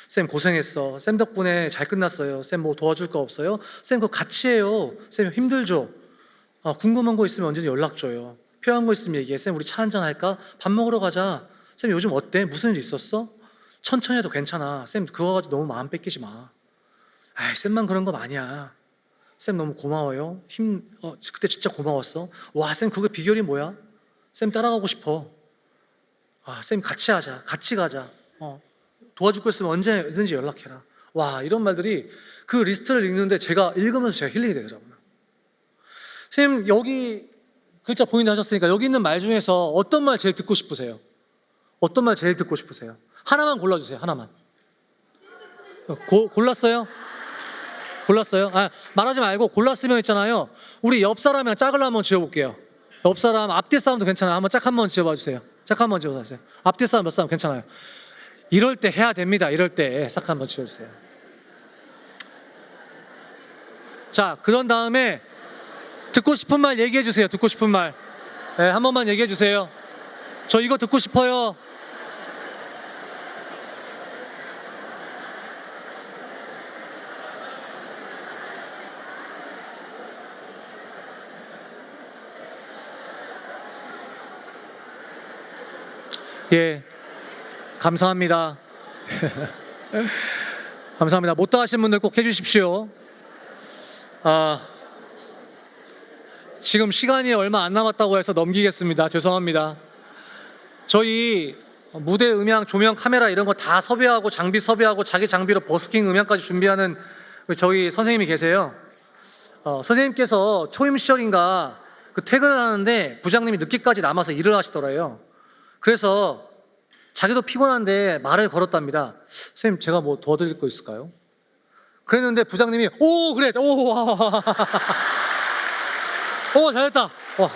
쌤 고생했어. 쌤 덕분에 잘 끝났어요. 쌤 뭐 도와줄 거 없어요? 쌤 그거 같이 해요. 쌤 힘들죠? 궁금한 거 있으면 언제든 연락 줘요. 필요한 거 있으면 얘기해. 쌤 우리 차 한잔 할까? 밥 먹으러 가자. 쌤 요즘 어때? 무슨 일 있었어? 천천히 해도 괜찮아. 쌤 그거 가지고 너무 마음 뺏기지 마. 쌤만 그런 거 아니야. 쌤 너무 고마워요. 그때 진짜 고마웠어. 와, 쌤 그게 비결이 뭐야? 쌤 따라가고 싶어. 쌤 같이 하자. 같이 가자. 도와줄 거 있으면 언제든지 연락해라. 와, 이런 말들이 그 리스트를 읽는데 제가 읽으면서 제가 힐링이 되더라고요. 선생님 여기 글자 보인다 하셨으니까 여기 있는 말 중에서 어떤 말 제일 듣고 싶으세요? 어떤 말 제일 듣고 싶으세요? 하나만 골라주세요. 하나만. 골랐어요? 골랐어요? 아, 말하지 말고 골랐으면 있잖아요. 우리 옆 사람이랑 짝을 한번 지어볼게요. 옆 사람, 앞뒤 사람도 괜찮아요. 한번 짝 한번 지어봐 주세요. 짝 한번 지어보세요. 앞뒤 사람, 옆 사람 괜찮아요. 이럴 때 해야 됩니다. 이럴 때 싹 한번 지어주세요. 자, 그런 다음에 듣고 싶은 말 얘기해 주세요. 듣고 싶은 말. 네, 한 번만 얘기해 주세요. 저 이거 듣고 싶어요. 예, 감사합니다. 감사합니다. 못다 하신 분들 꼭 해주십시오. 지금 시간이 얼마 안 남았다고 해서 넘기겠습니다. 죄송합니다. 저희 무대 음향, 조명, 카메라 이런 거 다 섭외하고 장비 섭외하고 자기 장비로 버스킹 음향까지 준비하는 저희 선생님이 계세요. 선생님께서 초임 시절인가 그 퇴근을 하는데 부장님이 늦게까지 남아서 일을 하시더래요. 그래서 자기도 피곤한데 말을 걸었답니다. 선생님, 제가 뭐 도와드릴 거 있을까요? 그랬는데 부장님이 오 그래 오 와. 오 잘했다. 와.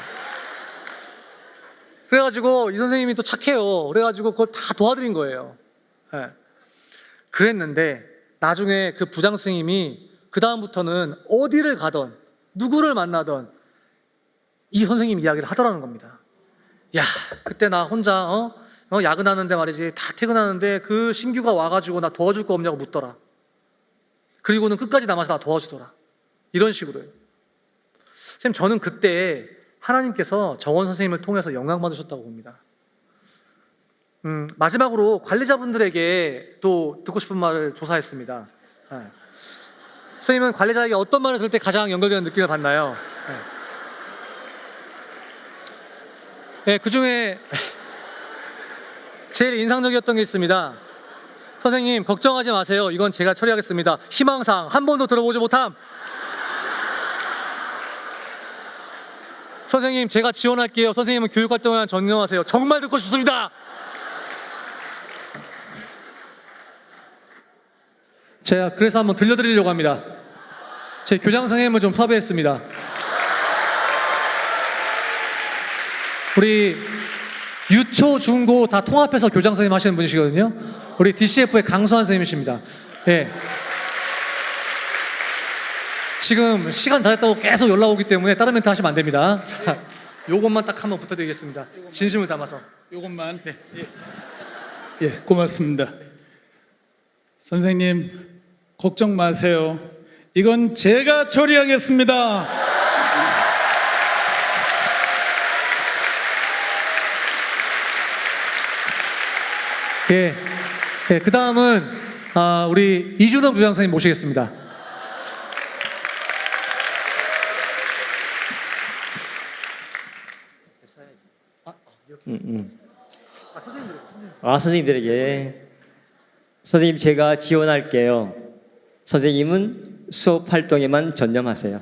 그래가지고 이 선생님이 또 착해요. 그래가지고 그걸 다 도와드린 거예요. 네. 그랬는데 나중에 그 부장 선생님이 그 다음부터는 어디를 가던 누구를 만나던 이 선생님 이야기를 하더라는 겁니다. 야, 그때 나 혼자 야근하는데 말이지, 다 퇴근하는데 그 신규가 와가지고 나 도와줄 거 없냐고 묻더라. 그리고는 끝까지 남아서 나 도와주더라. 이런 식으로요. 선생님, 저는 그때 하나님께서 정원 선생님을 통해서 영광 받으셨다고 봅니다. 마지막으로 관리자분들에게 또 듣고 싶은 말을 조사했습니다. 네. 선생님은 관리자에게 어떤 말을 들을 때 가장 연결되는 느낌을 받나요? 네. 네, 그 중에 제일 인상적이었던 게 있습니다. 선생님, 걱정하지 마세요. 이건 제가 처리하겠습니다. 희망사항 한 번도 들어보지 못함. 선생님, 제가 지원할게요. 선생님은 교육활동에 전념하세요. 정말 듣고 싶습니다. 제가 그래서 한번 들려드리려고 합니다. 제 교장 선생님을 좀 섭외했습니다. 우리 유초, 중고 다 통합해서 교장 선생님 하시는 분이시거든요. 우리 DCF의 강수환 선생님이십니다. 네. 지금 시간 다 됐다고 계속 연락 오기 때문에 다른 멘트 하시면 안 됩니다. 자, 요것만 딱 한번 부탁드리겠습니다. 진심을 담아서. 요것만. 네. 예, 고맙습니다. 선생님, 걱정 마세요. 이건 제가 처리하겠습니다. 예, 예, 그 다음은 우리 이준호 교장 선생님 모시겠습니다. 선생님들에게 선생님, 제가 지원할게요. 선생님은 수업 활동에만 전념하세요.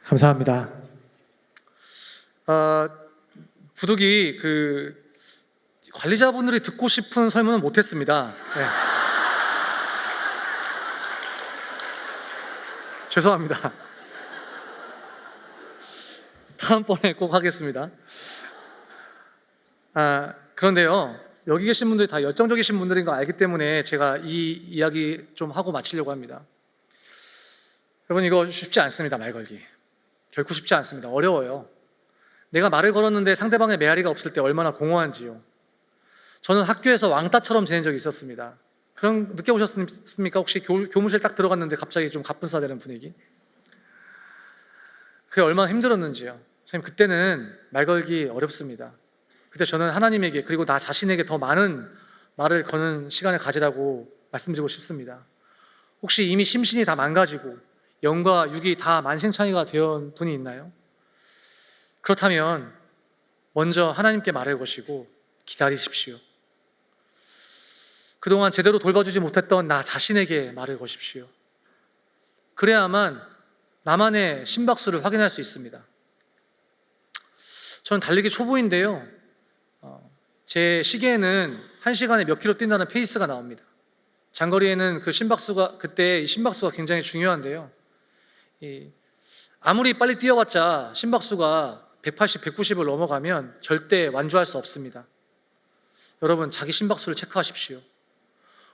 감사합니다. 부득이 관리자분들이 듣고 싶은 설문은 못했습니다. 네. 죄송합니다. 다음번에 꼭 하겠습니다. 그런데요, 여기 계신 분들이 다 열정적이신 분들인 거 알기 때문에 제가 이 이야기 좀 하고 마치려고 합니다. 여러분, 이거 쉽지 않습니다. 말 걸기 결코 쉽지 않습니다. 어려워요. 내가 말을 걸었는데 상대방의 메아리가 없을 때 얼마나 공허한지요. 저는 학교에서 왕따처럼 지낸 적이 있었습니다. 그런 느껴보셨습니까? 혹시 교무실 딱 들어갔는데 갑자기 좀 갑분싸되는 분위기? 그게 얼마나 힘들었는지요. 선생님, 그때는 말 걸기 어렵습니다. 그때 저는 하나님에게, 그리고 나 자신에게 더 많은 말을 거는 시간을 가지라고 말씀드리고 싶습니다. 혹시 이미 심신이 다 망가지고 영과 육이 다 만신창이가 되어 분이 있나요? 그렇다면 먼저 하나님께 말해 보시고 기다리십시오. 그동안 제대로 돌봐주지 못했던 나 자신에게 말을 거십시오. 그래야만 나만의 심박수를 확인할 수 있습니다. 저는 달리기 초보인데요. 제 시계에는 1시간에 몇 킬로 뛴다는 페이스가 나옵니다. 장거리에는 그때 이 심박수가 굉장히 중요한데요. 아무리 빨리 뛰어봤자 심박수가 180, 190을 넘어가면 절대 완주할 수 없습니다. 여러분, 자기 심박수를 체크하십시오.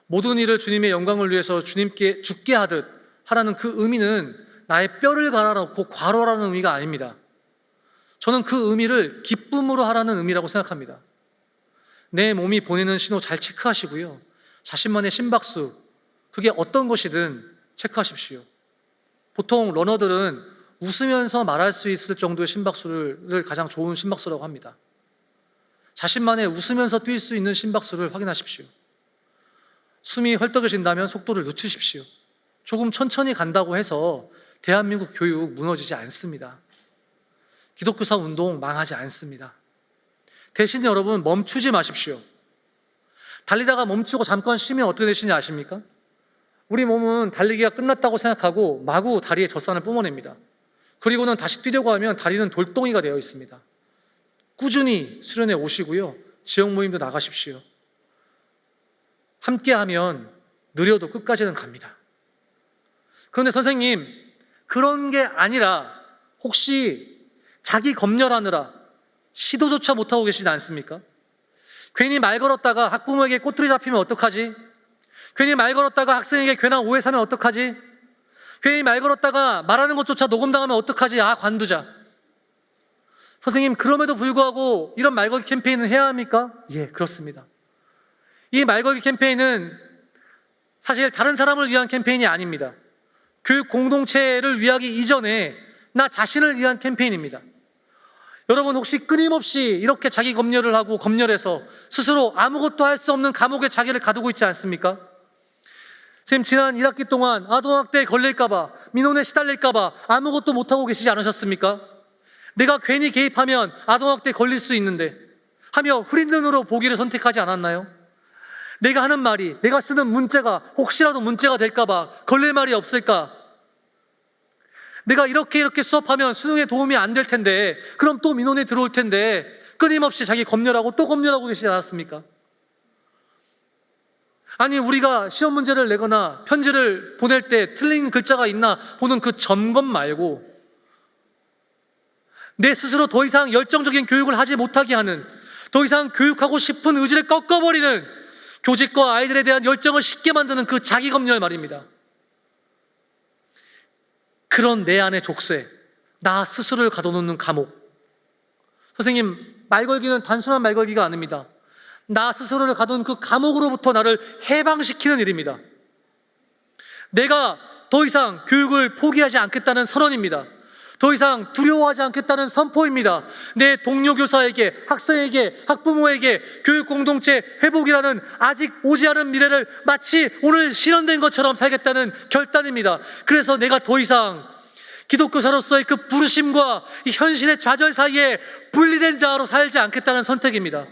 모든 일을 주님의 영광을 위해서 주님께 죽게 하듯 하라는 그 의미는 나의 뼈를 갈아놓고 과로하라는 의미가 아닙니다. 저는 그 의미를 기쁨으로 하라는 의미라고 생각합니다. 내 몸이 보내는 신호 잘 체크하시고요. 자신만의 심박수, 그게 어떤 것이든 체크하십시오. 보통 러너들은 웃으면서 말할 수 있을 정도의 심박수를 가장 좋은 심박수라고 합니다. 자신만의 웃으면서 뛸 수 있는 심박수를 확인하십시오. 숨이 헐떡여진다면 속도를 늦추십시오. 조금 천천히 간다고 해서 대한민국 교육 무너지지 않습니다. 기독교사 운동 망하지 않습니다. 대신 여러분, 멈추지 마십시오. 달리다가 멈추고 잠깐 쉬면 어떻게 되시는지 아십니까? 우리 몸은 달리기가 끝났다고 생각하고 마구 다리에 젖산을 뿜어냅니다. 그리고는 다시 뛰려고 하면 다리는 돌덩이가 되어 있습니다. 꾸준히 수련해 오시고요. 지역 모임도 나가십시오. 함께하면 느려도 끝까지는 갑니다. 그런데 선생님, 그런 게 아니라 혹시 자기 검열하느라 시도조차 못하고 계시지 않습니까? 괜히 말 걸었다가 학부모에게 꼬투리 잡히면 어떡하지? 괜히 말 걸었다가 학생에게 괜한 오해 사면 어떡하지? 괜히 말 걸었다가 말하는 것조차 녹음당하면 어떡하지? 아, 관두자. 선생님, 그럼에도 불구하고 이런 말걸기 캠페인은 해야 합니까? 예, 그렇습니다. 이 말걸기 캠페인은 사실 다른 사람을 위한 캠페인이 아닙니다. 교육 공동체를 위하기 이전에 나 자신을 위한 캠페인입니다. 여러분, 혹시 끊임없이 이렇게 자기 검열을 하고 검열해서 스스로 아무것도 할 수 없는 감옥에 자기를 가두고 있지 않습니까? 선생님, 지난 1학기 동안 아동학대에 걸릴까봐, 민원에 시달릴까봐 아무것도 못하고 계시지 않으셨습니까? 내가 괜히 개입하면 아동학대에 걸릴 수 있는데 하며 흐린 눈으로 보기를 선택하지 않았나요? 내가 하는 말이, 내가 쓰는 문자가 혹시라도 문제가 될까봐 걸릴 말이 없을까? 내가 이렇게 수업하면 수능에 도움이 안 될 텐데, 그럼 또 민원이 들어올 텐데 끊임없이 자기 검열하고 또 검열하고 계시지 않았습니까? 아니, 우리가 시험 문제를 내거나 편지를 보낼 때 틀린 글자가 있나 보는 그 점검 말고 내 스스로 더 이상 열정적인 교육을 하지 못하게 하는, 더 이상 교육하고 싶은 의지를 꺾어버리는, 교직과 아이들에 대한 열정을 식게 만드는 그 자기 검열 말입니다. 그런 내 안의 족쇄, 나 스스로를 가둬놓는 감옥. 선생님, 말걸기는 단순한 말걸기가 아닙니다. 나 스스로를 가둔 그 감옥으로부터 나를 해방시키는 일입니다. 내가 더 이상 교육을 포기하지 않겠다는 선언입니다. 더 이상 두려워하지 않겠다는 선포입니다. 내 동료 교사에게, 학생에게, 학부모에게 교육 공동체 회복이라는 아직 오지 않은 미래를 마치 오늘 실현된 것처럼 살겠다는 결단입니다. 그래서 내가 더 이상 기독교사로서의 그 부르심과 이 현실의 좌절 사이에 분리된 자로 살지 않겠다는 선택입니다.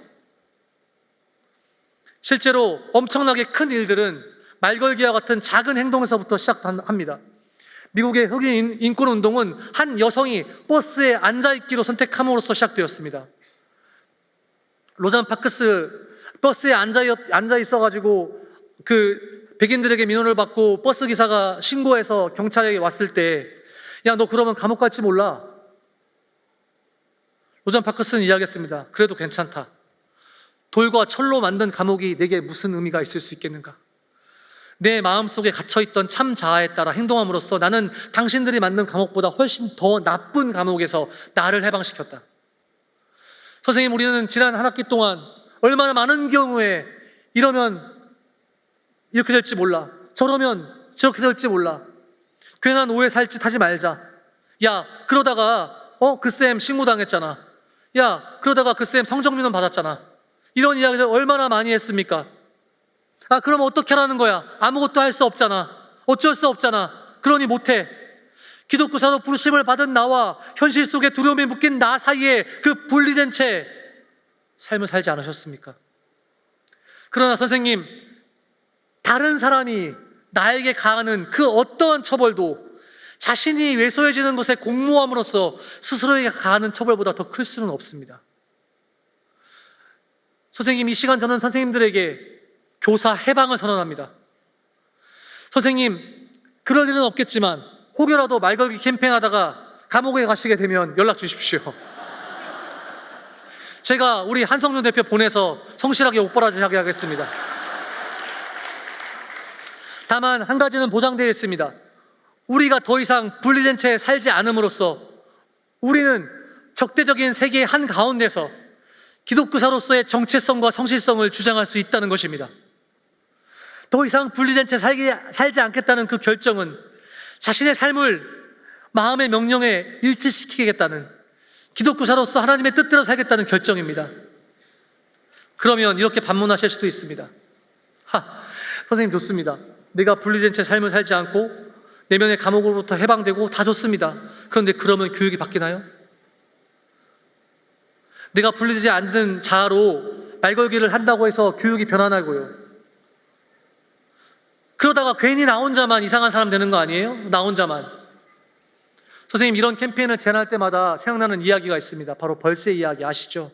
실제로 엄청나게 큰 일들은 말걸기와 같은 작은 행동에서부터 시작합니다. 미국의 흑인 인권운동은 한 여성이 버스에 앉아있기로 선택함으로써 시작되었습니다. 로잔 파크스 버스에 앉아있어가지고 그 백인들에게 민원을 받고 버스 기사가 신고해서 경찰에게 왔을 때, 야, 너 그러면 감옥 갈지 몰라. 로잔 파크스는 이야기했습니다. 그래도 괜찮다. 돌과 철로 만든 감옥이 내게 무슨 의미가 있을 수 있겠는가? 내 마음속에 갇혀있던 참 자아에 따라 행동함으로써 나는 당신들이 만든 감옥보다 훨씬 더 나쁜 감옥에서 나를 해방시켰다. 선생님, 우리는 지난 한 학기 동안 얼마나 많은 경우에 이러면 이렇게 될지 몰라, 저러면 저렇게 될지 몰라, 괜한 오해 살 짓 하지 말자, 야, 그러다가 그 쌤 신고당했잖아, 야, 그러다가 그 쌤 성적민원 받았잖아, 이런 이야기를 얼마나 많이 했습니까? 아, 그럼 어떻게 하라는 거야? 아무것도 할 수 없잖아, 어쩔 수 없잖아, 그러니 못해. 기독교사로 부르심을 받은 나와 현실 속에 두려움이 묶인 나 사이에 그 분리된 채 삶을 살지 않으셨습니까? 그러나 선생님, 다른 사람이 나에게 가하는 그 어떠한 처벌도 자신이 왜소해지는 것에 공모함으로써 스스로에게 가하는 처벌보다 더 클 수는 없습니다. 선생님, 이 시간 저는 선생님들에게 교사 해방을 선언합니다. 선생님, 그럴 일은 없겠지만 혹여라도 말걸기 캠페인 하다가 감옥에 가시게 되면 연락 주십시오. 제가 우리 한성준 대표 보내서 성실하게 옥바라지하게 하겠습니다. 다만 한 가지는 보장되어 있습니다. 우리가 더 이상 분리된 채 살지 않음으로써 우리는 적대적인 세계의 한가운데서 기독교사로서의 정체성과 성실성을 주장할 수 있다는 것입니다. 더 이상 분리된 채 살지 않겠다는 그 결정은 자신의 삶을 마음의 명령에 일치시키겠다는, 기독교사로서 하나님의 뜻대로 살겠다는 결정입니다. 그러면 이렇게 반문하실 수도 있습니다. 선생님 좋습니다. 내가 분리된 채 삶을 살지 않고 내면의 감옥으로부터 해방되고 다 좋습니다. 그런데 그러면 교육이 바뀌나요? 내가 분리되지 않는 자아로 말걸기를 한다고 해서 교육이 변화나고요. 그러다가 괜히 나 혼자만 이상한 사람 되는 거 아니에요? 나 혼자만. 선생님, 이런 캠페인을 제안할 때마다 생각나는 이야기가 있습니다. 바로 벌새 이야기 아시죠?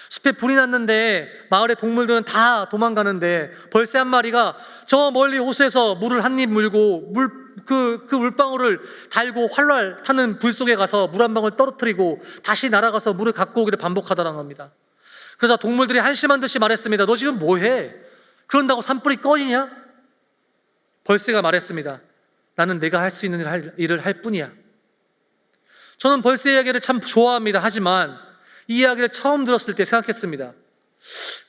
숲에 불이 났는데 마을의 동물들은 다 도망가는데 벌새 한 마리가 저 멀리 호수에서 물을 한 입 물고 그 물방울을 달고 활활 타는 불 속에 가서 물 한 방울 떨어뜨리고 다시 날아가서 물을 갖고 오기를 반복하더란 겁니다. 그래서 동물들이 한심한 듯이 말했습니다. 너 지금 뭐해? 그런다고 산불이 꺼지냐? 벌새가 말했습니다. 나는 내가 할 수 있는 일을 할 뿐이야. 저는 벌새 이야기를 참 좋아합니다. 하지만 이 이야기를 처음 들었을 때 생각했습니다.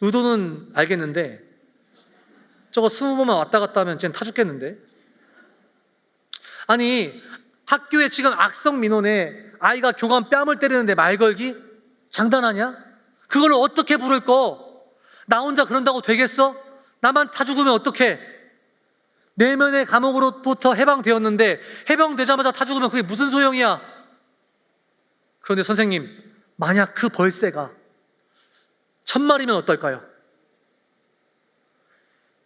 의도는 알겠는데 저거 20번만 왔다 갔다 하면 쟤는 타 죽겠는데? 아니, 학교에 지금 악성 민원에 아이가 교관 뺨을 때리는데 말걸기? 장난하냐? 그걸 어떻게 부를 거? 나 혼자 그런다고 되겠어? 나만 타 죽으면 어떡해? 내면의 감옥으로부터 해방되었는데 해방되자마자 타 죽으면 그게 무슨 소용이야? 그런데 선생님, 만약 그 벌새가 1000마리면 어떨까요?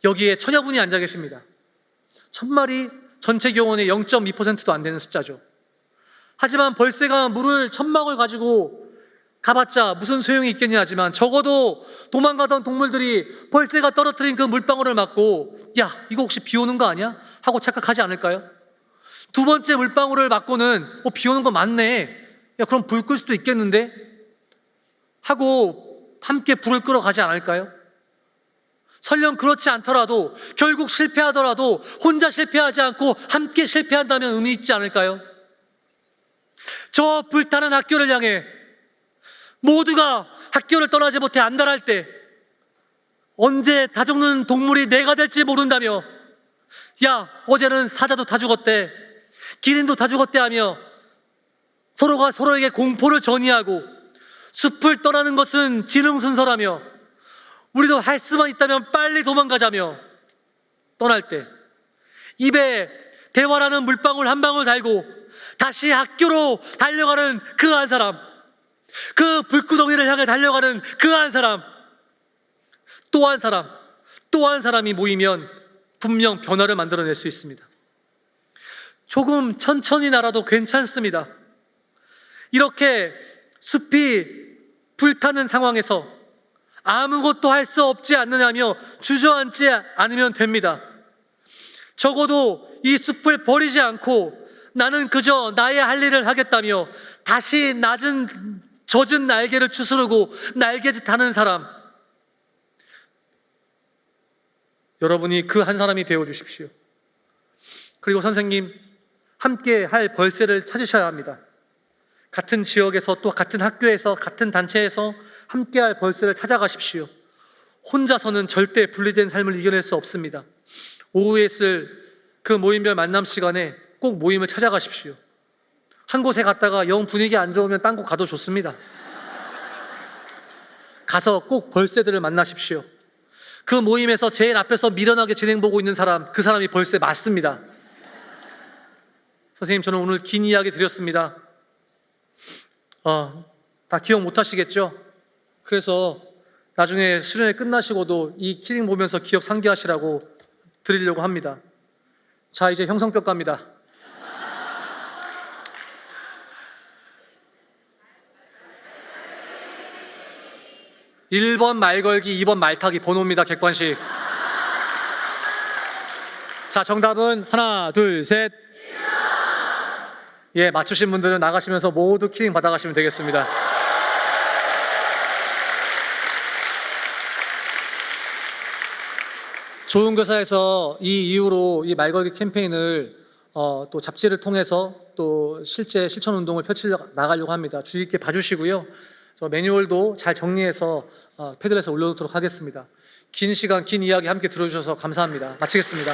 여기에 처녀분이 앉아 계십니다. 1000마리 전체 교원의 0.2%도 안 되는 숫자죠. 하지만 벌새가 물을 1000막을 가지고 가봤자 무슨 소용이 있겠냐 하지만 적어도 도망가던 동물들이 벌새가 떨어뜨린 그 물방울을 맞고 야, 이거 혹시 비 오는 거 아니야? 하고 착각하지 않을까요? 두 번째 물방울을 맞고는 비 오는 거 맞네. 야, 그럼 불 끌 수도 있겠는데? 하고 함께 불을 끌어 가지 않을까요? 설령 그렇지 않더라도 결국 실패하더라도 혼자 실패하지 않고 함께 실패한다면 의미 있지 않을까요? 저 불타는 학교를 향해 모두가 학교를 떠나지 못해 안달할 때 언제 다 죽는 동물이 내가 될지 모른다며 야, 어제는 사자도 다 죽었대, 기린도 다 죽었대 하며 서로가 서로에게 공포를 전이하고 숲을 떠나는 것은 지능순서라며 우리도 할 수만 있다면 빨리 도망가자며 떠날 때 입에 대화라는 물방울 한 방울 달고 다시 학교로 달려가는 그 한 사람, 그 불구덩이를 향해 달려가는 그 한 사람, 또 한 사람, 또 한 사람이 모이면 분명 변화를 만들어낼 수 있습니다. 조금 천천히 날아도 괜찮습니다. 이렇게 숲이 불타는 상황에서 아무것도 할 수 없지 않느냐며 주저앉지 않으면 됩니다. 적어도 이 숲을 버리지 않고 나는 그저 나의 할 일을 하겠다며 다시 낮은 젖은 날개를 추스르고 날개짓 하는 사람, 여러분이 그 한 사람이 되어 주십시오. 그리고 선생님, 함께 할 벌새를 찾으셔야 합니다. 같은 지역에서 또 같은 학교에서 같은 단체에서 함께 할 벌새를 찾아가십시오. 혼자서는 절대 분리된 삶을 이겨낼 수 없습니다. 오후에 있을 그 모임별 만남 시간에 꼭 모임을 찾아가십시오. 한 곳에 갔다가 영 분위기 안 좋으면 딴 곳 가도 좋습니다. 가서 꼭 벌새들을 만나십시오. 그 모임에서 제일 앞에서 미련하게 진행 보고 있는 사람, 그 사람이 벌새 맞습니다. 선생님, 저는 오늘 긴 이야기 드렸습니다. 다 기억 못 하시겠죠? 그래서 나중에 수련회 끝나시고도 이 키링 보면서 기억 상기하시라고 드리려고 합니다. 자, 이제 형성평가입니다. 1번 말 걸기, 2번 말 타기 번호입니다. 객관식. 자, 정답은 하나, 둘, 셋. 예, 맞추신 분들은 나가시면서 모두 키링 받아가시면 되겠습니다. 좋은 교사에서 이 이후로 이 말걸기 캠페인을 또 잡지를 통해서 또 실제 실천 운동을 펼쳐 나가려고 합니다. 주의 깊게 봐주시고요. 저 매뉴얼도 잘 정리해서 패드렛에 올려놓도록 하겠습니다. 긴 시간, 긴 이야기 함께 들어주셔서 감사합니다. 마치겠습니다.